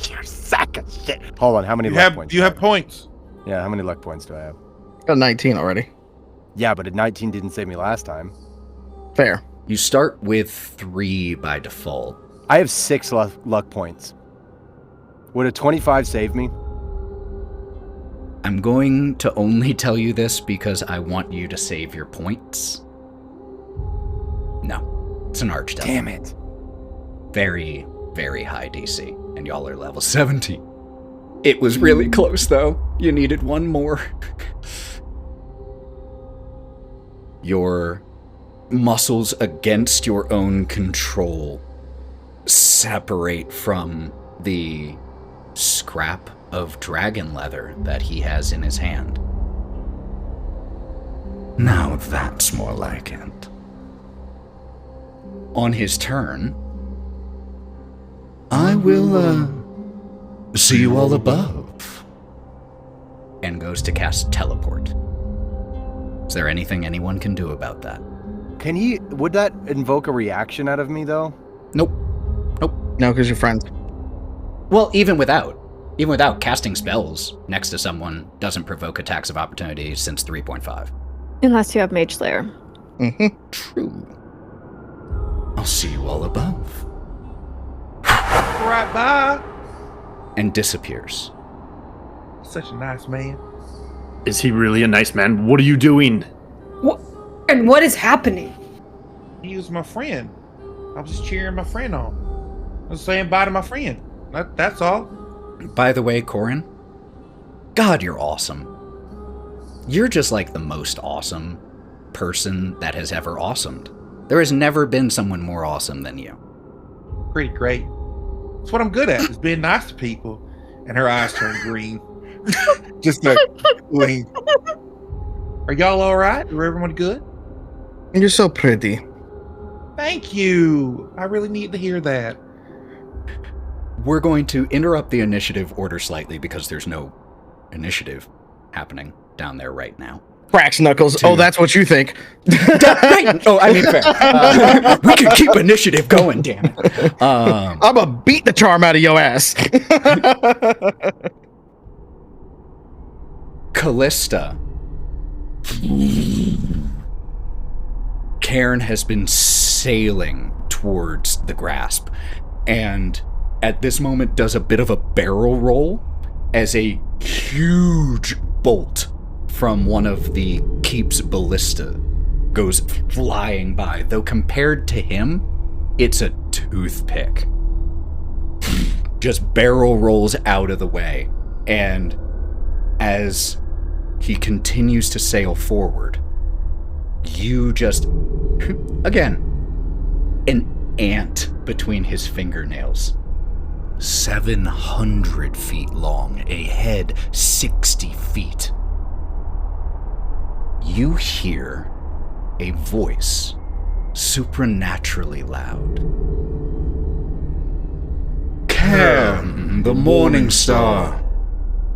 You sack of shit! Hold on, how many luck points? You have points. Yeah, how many luck points do I have? Got 19 already. Yeah, but a 19 didn't save me last time. Fair. You start with 3 by default. I have 6 luck points. Would a 25 save me? I'm going to only tell you this because I want you to save your points. No, it's an archdevil. Damn it. Very, very high DC, and y'all are level 70. It was really close, though. You needed one more. Your muscles against your own control separate from the scrap of dragon leather that he has in his hand. Now that's more like it. On his turn, I will, see you all above. and goes to cast teleport. Is there anything anyone can do about that? Would that invoke a reaction out of me, though? Nope. No, because you're friends. Well, even without casting spells next to someone doesn't provoke attacks of opportunity since 3.5. Unless you have Mage Slayer. Mm-hmm. True. I'll see you all above. Right by. And disappears. Such a nice man. Is he really a nice man? What are you doing? What? And what is happening? He was my friend. I was just cheering my friend on. I was saying bye to my friend. That's all. By the way, Korrin, God, you're awesome. You're just like the most awesome person that has ever awesomed. There has never been someone more awesome than you. Pretty great. That's what I'm good at, is being nice to people. And her eyes turn green. Just like, wink. Are y'all all right? Are everyone good? You're so pretty. Thank you. I really need to hear that. We're going to interrupt the initiative order slightly because there's no initiative happening down there right now. Cracks knuckles. Oh, that's what you think. Oh, I mean, fair. We can keep initiative going, damn it. I'm gonna beat the charm out of your ass. Kalista. Kairn has been sailing towards the grasp, and at this moment does a bit of a barrel roll as a huge bolt from one of the keep's ballista goes flying by, though compared to him, it's a toothpick. Just barrel rolls out of the way, and as he continues to sail forward, you just, again, an ant between his fingernails. 700 feet long, a head 60 feet. You hear a voice, supernaturally loud. Kairn, the morning star,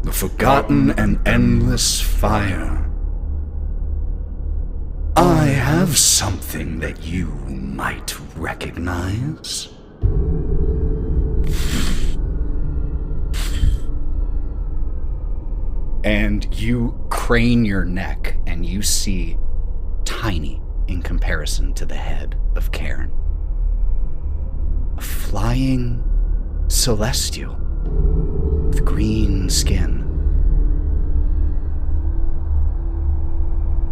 the forgotten and endless fire. I have something that you might recognize. And you crane your neck and you see tiny in comparison to the head of Kairn. A flying celestial with green skin.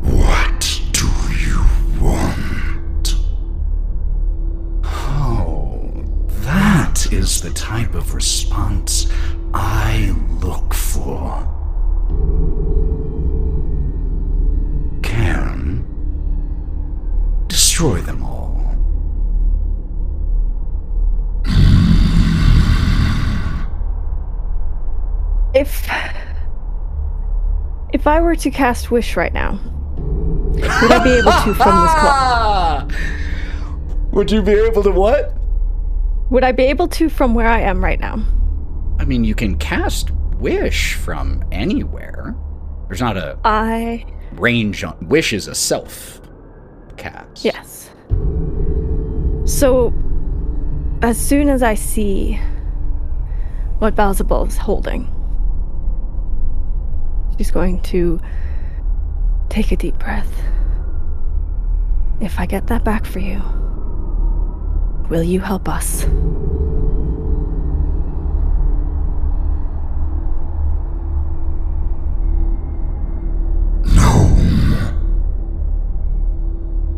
What do you want? Oh, that is the type of response I look for. Kairn, destroy them all. If I were to cast Wish right now, would I be able to from this clock? Would you be able to what? Would I be able to from where I am right now? I mean, you can cast Wish from anywhere. There's not a range on... Wish is a self cast. Yes. So, as soon as I see what Beelzebub is holding, she's going to take a deep breath If I get that back for you, will you help us? No.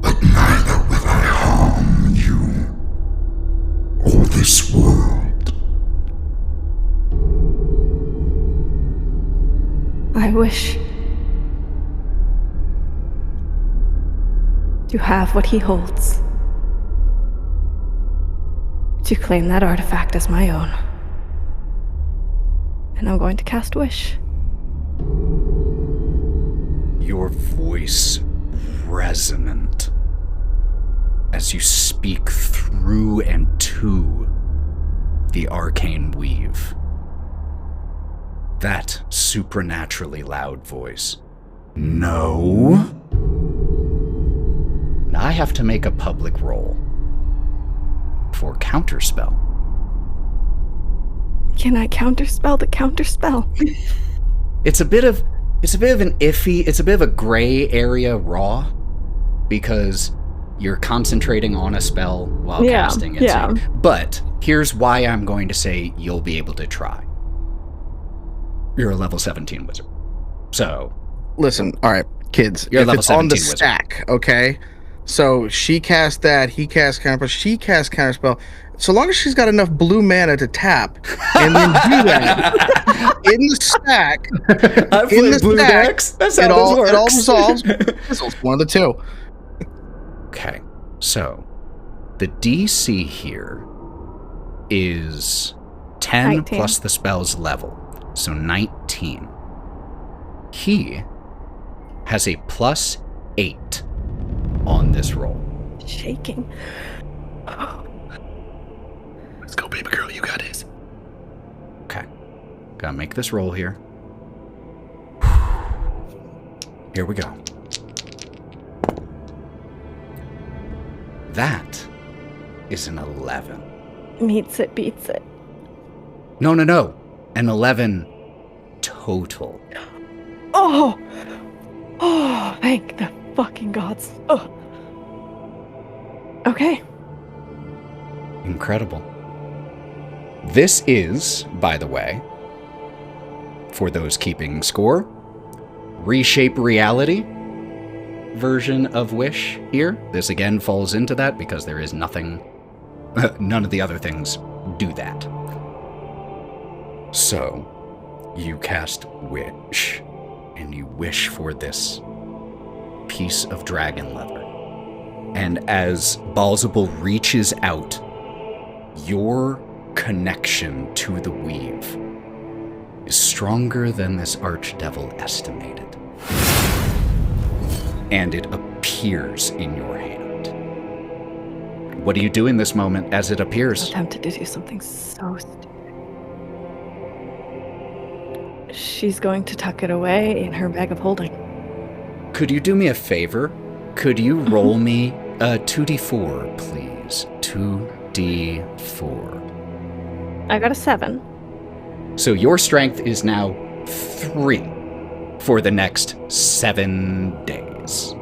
But neither will I harm you or this world. I wish to have what he holds. To claim that artifact as my own. And I'm going to cast Wish. Your voice resonant as you speak through and to the arcane weave. That supernaturally loud voice. No. Now I have to make a public roll for counterspell. Can I counterspell the counterspell? It's a bit of an iffy, it's a bit of a gray area raw, because you're concentrating on a spell while casting it. Yeah. But here's why I'm going to say you'll be able to try. You're a level 17 wizard. So Listen, all right, kids. You're a if level it's on the 17 wizard. stack, okay? So she cast that, he cast counterspell, she cast counterspell. So long as she's got enough blue mana to tap and then do that in the stack, I've in played the blue stack, decks. That's how it all this works. resolves. Fizzles, one of the two. Okay, so the DC here is 10 19. plus the spell's level, so 19. He has a plus 8 on this roll. Shaking. Let's go, baby girl. You got this. Okay, gotta make this roll here. Here we go. That is an 11. Meets it, beats it. No. An 11 total. Oh! Oh, thank the fucking gods. Oh. Okay. Incredible. This is, by the way, for those keeping score, Reshape Reality version of Wish here. This again falls into that because there is nothing, none of the other things do that. So, you cast Wish, and you wish for this piece of dragon leather. And as Balzable reaches out, your connection to the weave is stronger than this archdevil estimated. And it appears in your hand. What do you do in this moment as it appears? I'm tempted to do something so stupid. She's going to tuck it away in her bag of holding. Could you do me a favor? Could you roll me a 2d4, please? 2d4. I got a 7. So your strength is now 3 for the next 7 days.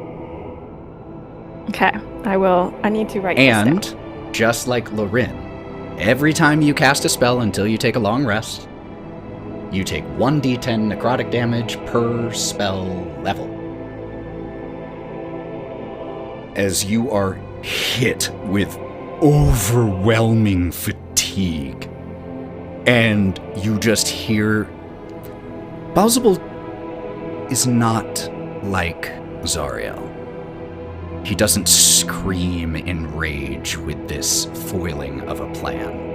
Okay, I need to write this down. And, just like Lorwryn, every time you cast a spell until you take a long rest, you take 1d10 necrotic damage per spell level. As you are hit with overwhelming fatigue, and you just hear... Balzable is not like Zariel. He doesn't scream in rage with this foiling of a plan.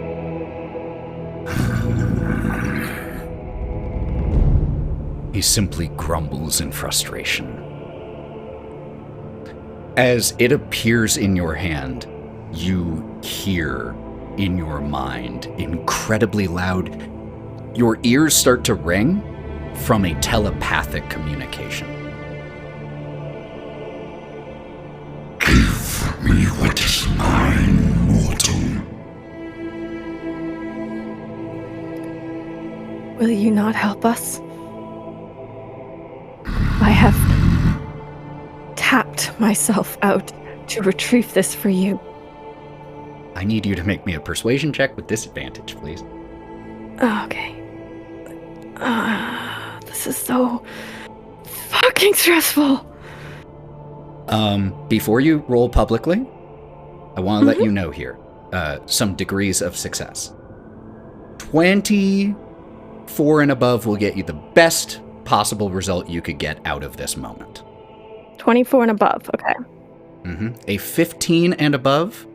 He simply grumbles in frustration. As it appears in your hand, you hear in your mind, incredibly loud, your ears start to ring from a telepathic communication. Give me what is mine, mortal. Will you not help us? I have tapped myself out to retrieve this for you. I need you to make me a persuasion check with disadvantage, please. Okay. This is so fucking stressful. Before you roll publicly, I want to let you know here some degrees of success. 24 and above will get you the best possible result you could get out of this moment. 24 and above, okay. A 15 and above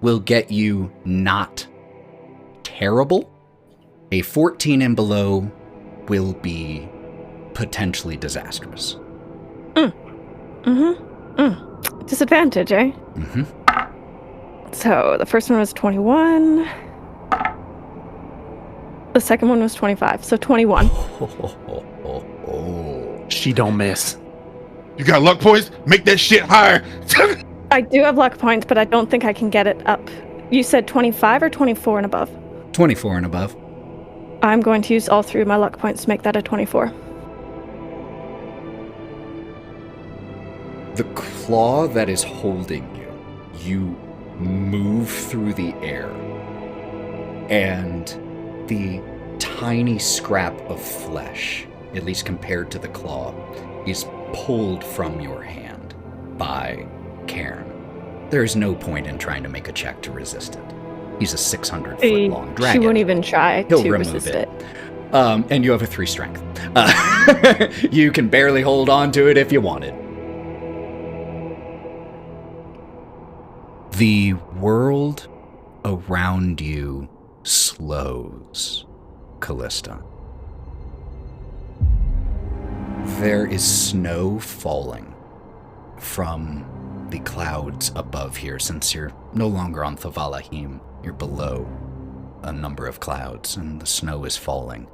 will get you not terrible. A 14 and below will be potentially disastrous. Disadvantage, eh? So the first one was 21. The second one was 25, so 21. She don't miss. You got luck points? Make that shit higher. I do have luck points, but I don't think I can get it up. You said 25 or 24 and above? 24 and above. I'm going to use all 3 of my luck points to make that a 24. The claw that is holding you, you move through the air, and the tiny scrap of flesh, at least compared to the claw, is pulled from your hand by Kairn. There is no point in trying to make a check to resist it. He's a 600-foot-long dragon. She won't even try He'll to remove resist it. And you have a 3 strength. You can barely hold on to it if you wanted. The world around you slows, Kalista. There is snow falling from the clouds above here. Since you're no longer on Thavalahim, you're below a number of clouds, and the snow is falling.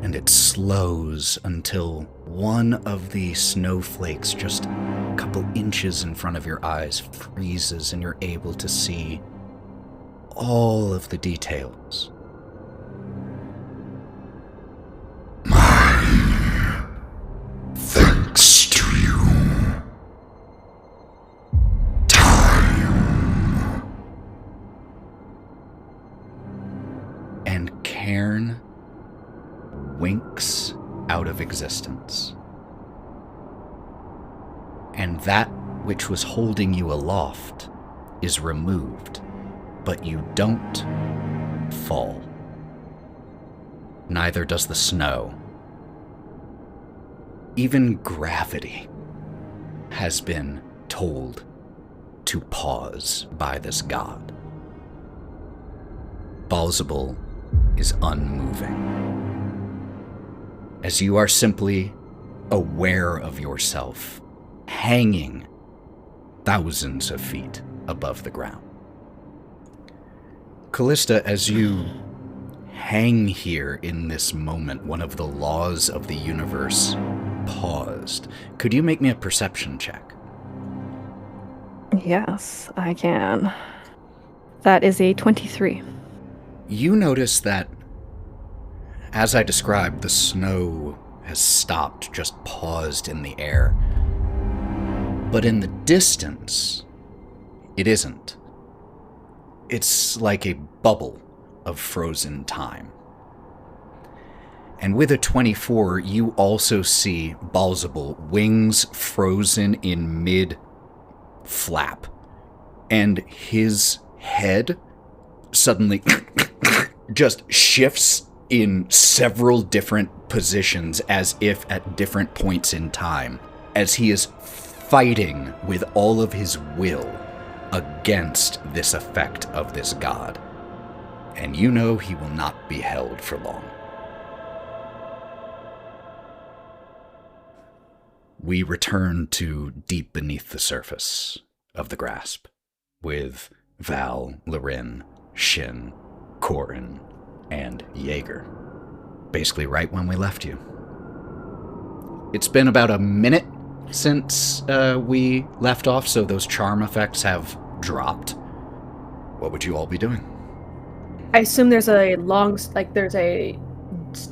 And it slows until one of the snowflakes, just a couple inches in front of your eyes, freezes, and you're able to see all of the details. Thanks to you. Time. And Kairn winks out of existence. And that which was holding you aloft is removed, but you don't fall. Neither does the snow. Even gravity has been told to pause by this god. Balzabul is unmoving, as you are simply aware of yourself hanging thousands of feet above the ground. Kalista, as you hang here in this moment, one of the laws of the universe paused. Could you make me a perception check? Yes, I can. That is a 23. You notice that, as I described, the snow has stopped, just paused in the air. But in the distance, it isn't. It's like a bubble of frozen time. And with a 24, you also see Balzabul, wings frozen in mid-flap. And his head suddenly just shifts in several different positions, as if at different points in time, as he is fighting with all of his will against this effect of this god. And you know he will not be held for long. We return to deep beneath the surface of the grasp, with Val, Lorwryn, Shin, Korrin, and Jaeger. Basically right when we left you. It's been about a minute since we left off, so those charm effects have dropped. What would you all be doing? I assume there's a there's a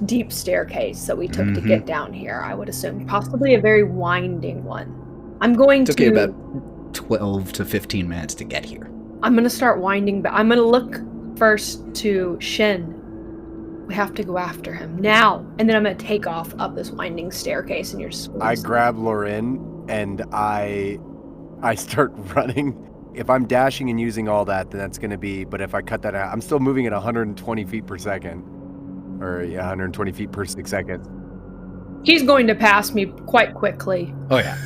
deep staircase that we took to get down here. I would assume possibly a very winding one. I'm going Took to you about 12 to 15 minutes to get here. I'm gonna start winding back. I'm gonna look first to Shin. We have to go after him now. And then I'm gonna take off up this winding staircase and you're just... I grab Lorwryn and I start running. If I'm dashing and using all that, then that's gonna be, but if I cut that out, I'm still moving at 120 feet per second. Or 120 feet per 6 seconds. He's going to pass me quite quickly. Oh yeah.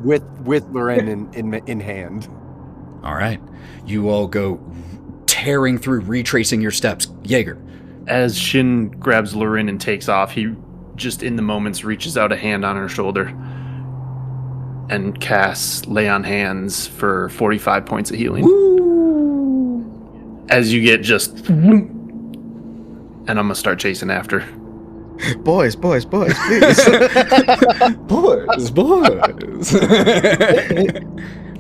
With Lorwryn in hand. All right. You all go tearing through, retracing your steps. Jaeger. As Shin grabs Lorwryn and takes off, he just in the moments reaches out a hand on her shoulder and casts Lay on Hands for 45 points of healing. Woo! As you get just... And I'm going to start chasing after. Boys, please. Boys.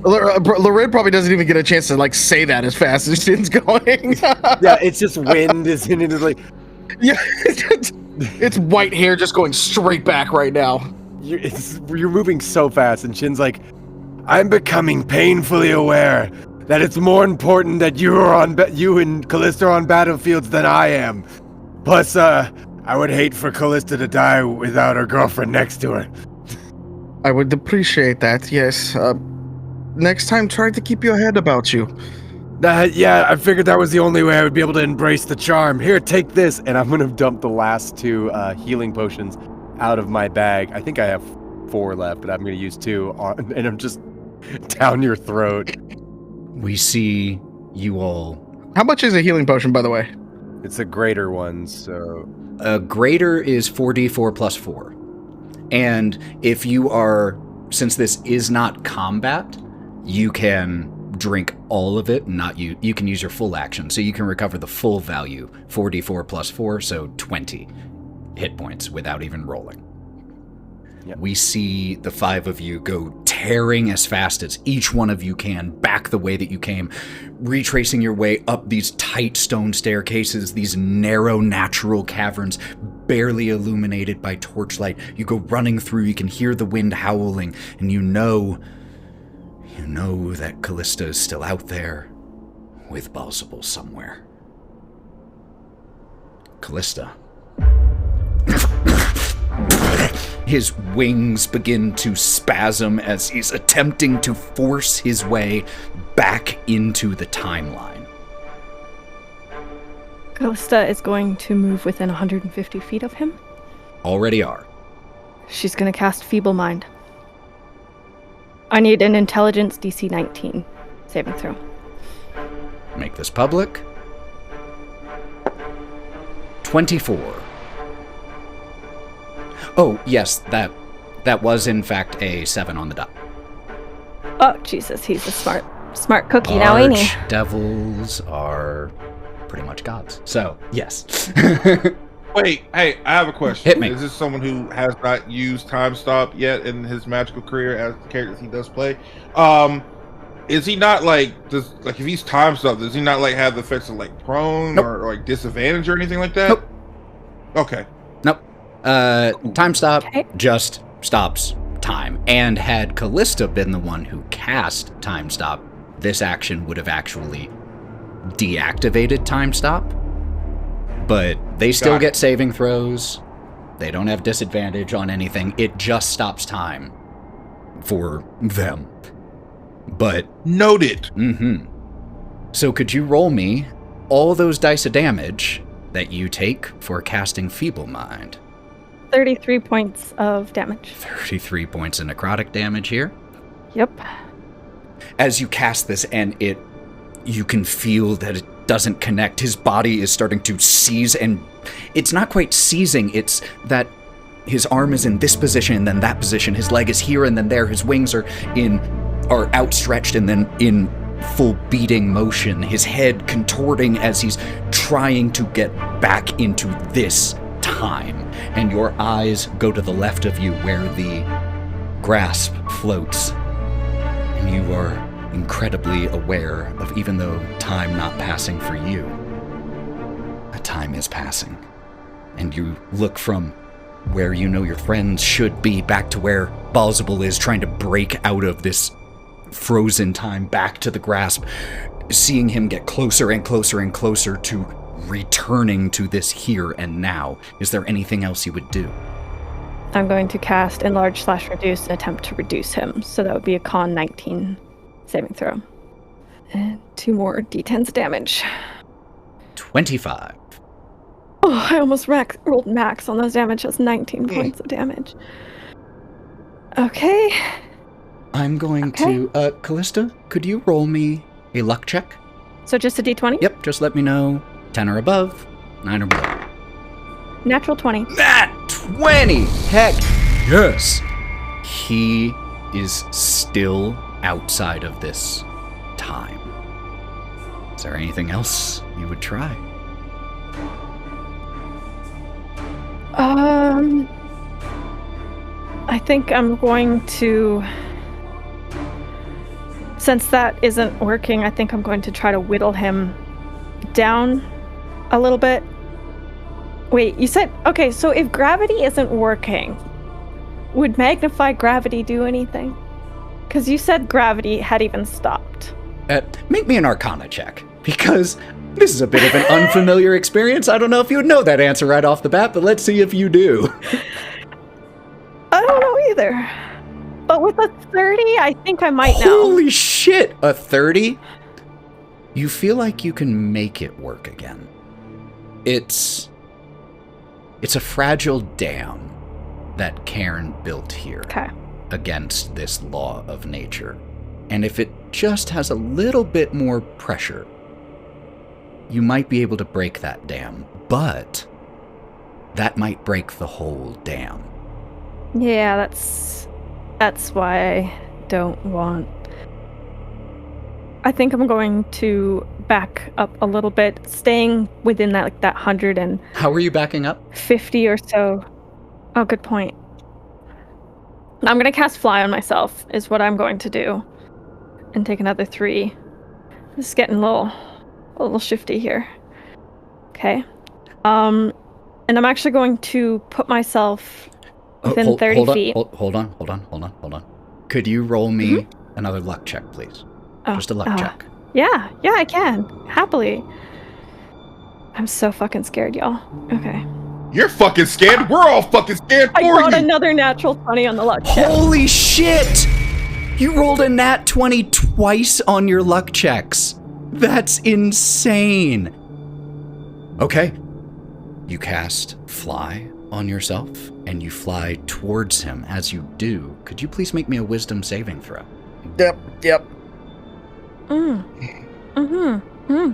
Lorwryn probably doesn't even get a chance to say that as fast as Shin's going. Yeah, it's just wind is in it. It's like, yeah, it's white hair just going straight back right now. You're moving so fast, and Shin's like, I'm becoming painfully aware that it's more important that you and Kalista are on battlefields than I am. Plus, I would hate for Kalista to die without her girlfriend next to her. I would appreciate that, yes. Next time, try to keep your head about you. Yeah, I figured that was the only way I would be able to embrace the charm. Here, take this. And I'm going to dump the last 2 healing potions out of my bag. I think I have 4 left, but I'm going to use 2. And I'm just down your throat. We see you all... How much is a healing potion, by the way? It's a greater one, so... A greater is 4d4 plus 4. And if you are... Since this is not combat, you can drink all of it, you can use your full action, so you can recover the full value, 4d4 plus 4, so 20 hit points without even rolling. Yep. We see the 5 of you go tearing as fast as each one of you can back the way that you came, retracing your way up these tight stone staircases, these narrow natural caverns, barely illuminated by torchlight. You go running through, you can hear the wind howling, and you know that Kalista is still out there with Balsable somewhere. Kalista. His wings begin to spasm as he's attempting to force his way back into the timeline. Kalista is going to move within 150 feet of him. Already are. She's going to cast Feeble Mind. I need an Intelligence DC 19 saving throw. Make this public. 24. Oh, yes, that was in fact a 7 on the dot. Oh, Jesus, he's a smart cookie now, ain't he? Devils are pretty much gods. So, yes. Wait, hey, I have a question. Hit me. Is this someone who has not used Time Stop yet in his magical career as the characters he does play? Is he not if he's Time Stop, does he not have the effects of prone or disadvantage or anything like that? Nope. Okay. Nope. Time Stop just stops time. And had Kalista been the one who cast Time Stop, this action would have actually deactivated Time Stop. But they still get saving throws. They don't have disadvantage on anything. It just stops time for them. But... Noted. Mm-hmm. So could you roll me all those dice of damage that you take for casting Feeble Mind? 33 points of damage. 33 points of necrotic damage here. Yep. As you cast this, and you can feel that it doesn't connect. His body is starting to seize, and it's not quite seizing, it's that his arm is in this position and then that position. His leg is here and then there. His wings are outstretched and then in full beating motion. His head contorting as he's trying to get back into this time. And your eyes go to the left of you where the grasp floats. And you are incredibly aware of, even though time not passing for you, a time is passing. And you look from where you know your friends should be back to where Balsable is trying to break out of this frozen time back to the grasp, seeing him get closer and closer and closer to returning to this here and now. Is there anything else you would do? I'm going to cast Enlarge/Reduce and attempt to reduce him. So that would be a Con 19 saving throw. And 2 more D10s damage. 25. Oh, I almost rolled max on those damage. That's 19 points of damage. Okay. I'm going to... Kalista, could you roll me a luck check? So just a D20? Yep, just let me know. 10 or above, 9 or below. Natural 20. Nat 20! Heck yes! He is still outside of this time. Is there anything else you would try? I think I'm going to... Since that isn't working, I think I'm going to try to whittle him down a little bit. Wait, you said... Okay, so if gravity isn't working, would magnify gravity do anything? Because you said gravity had even stopped. Make me an Arcana check, because this is a bit of an unfamiliar experience. I don't know if you would know that answer right off the bat, but let's see if you do. I don't know either. But with a 30, I think I might know. Holy shit! A 30? You feel like you can make it work again. It's a fragile dam that Kairn built here against this law of nature. And if it just has a little bit more pressure, you might be able to break that dam. But that might break the whole dam. Yeah, that's why I don't want... I think I'm going to back up a little bit, staying within that 100 and... How are you backing up? 50 or so. Oh, good point. I'm going to cast Fly on myself, is what I'm going to do. And take another 3. This is getting a little shifty here. Okay. And I'm actually going to put myself within 30 feet. Hold on. Could you roll me another luck check, please? Just a luck check. Yeah, I can. Happily. I'm so fucking scared, y'all. Okay. You're fucking scared. We're all fucking scared for you. I got another natural 20 on the luck check. Holy shit! You rolled a nat 20 twice on your luck checks. That's insane. Okay. You cast Fly on yourself, and you fly towards him. As you do, could you please make me a wisdom saving throw? Yep.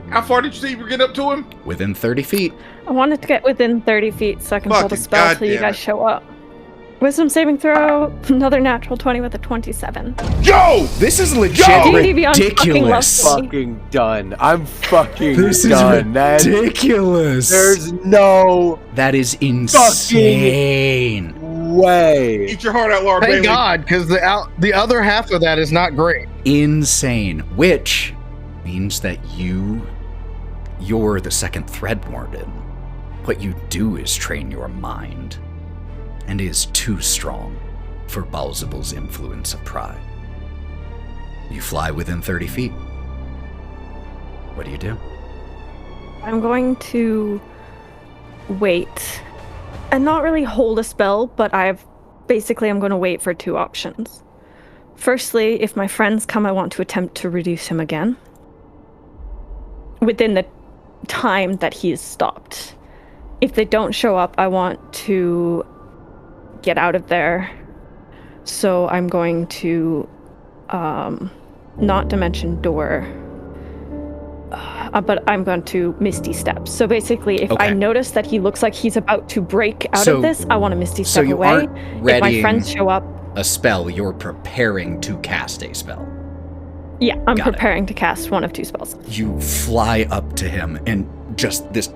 How far did you say you were getting up to him? Within 30 feet. I wanted to get within 30 feet so I can hold a spell till you guys show up. Wisdom saving throw, another natural 20 with a 27. Yo! This is legit ridiculous. Fucking done. I'm fucking this done. This is ridiculous. There's no... That is insane. Way. Eat your heart out, Laura Thank Bailey. God, because the other half of that is not great. Insane. Which means that you're the second thread warden. What you do is train your mind, and is too strong for Balzabul's influence of pride. You fly within 30 feet. What do you do? I'm going to wait and not really hold a spell, but I'm going to wait for 2 options. Firstly, if my friends come, I want to attempt to reduce him again within the time that he is stopped. If they don't show up, I want to get out of there. So I'm going to not Dimension Door, but I'm going to Misty Step. So basically, if I notice that he looks like he's about to break out of this, I want to Misty Step away. Aren't if my friends show up, a spell, you're preparing to cast a spell. Yeah, I'm preparing to cast one of 2 spells. You fly up to him, and just this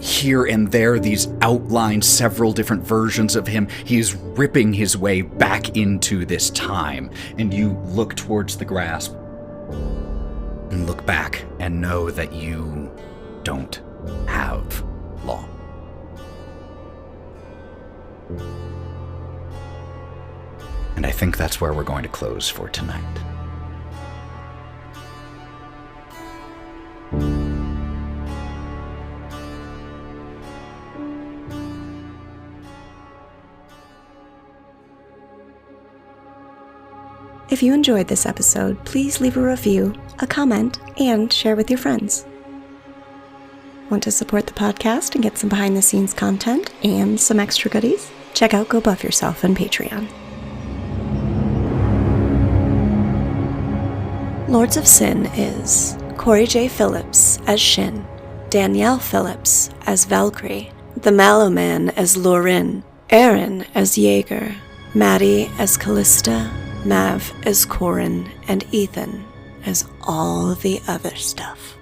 here and there, these outline several different versions of him. He is ripping his way back into this time, and you look towards the grasp and look back and know that you don't have long. And I think that's where we're going to close for tonight. If you enjoyed this episode, please leave a review, a comment, and share with your friends. Want to support the podcast and get some behind-the-scenes content and some extra goodies? Check out Go Buff Yourself on Patreon. Lords of Sin is Cory J. Phillips as Shin, Danielle Phillips as Valkerie, TheMalloMan as Lorwryn, Aaron as Jaeger, Matty as Kalista, Mav as Korrin, and Ethan as all the other stuff.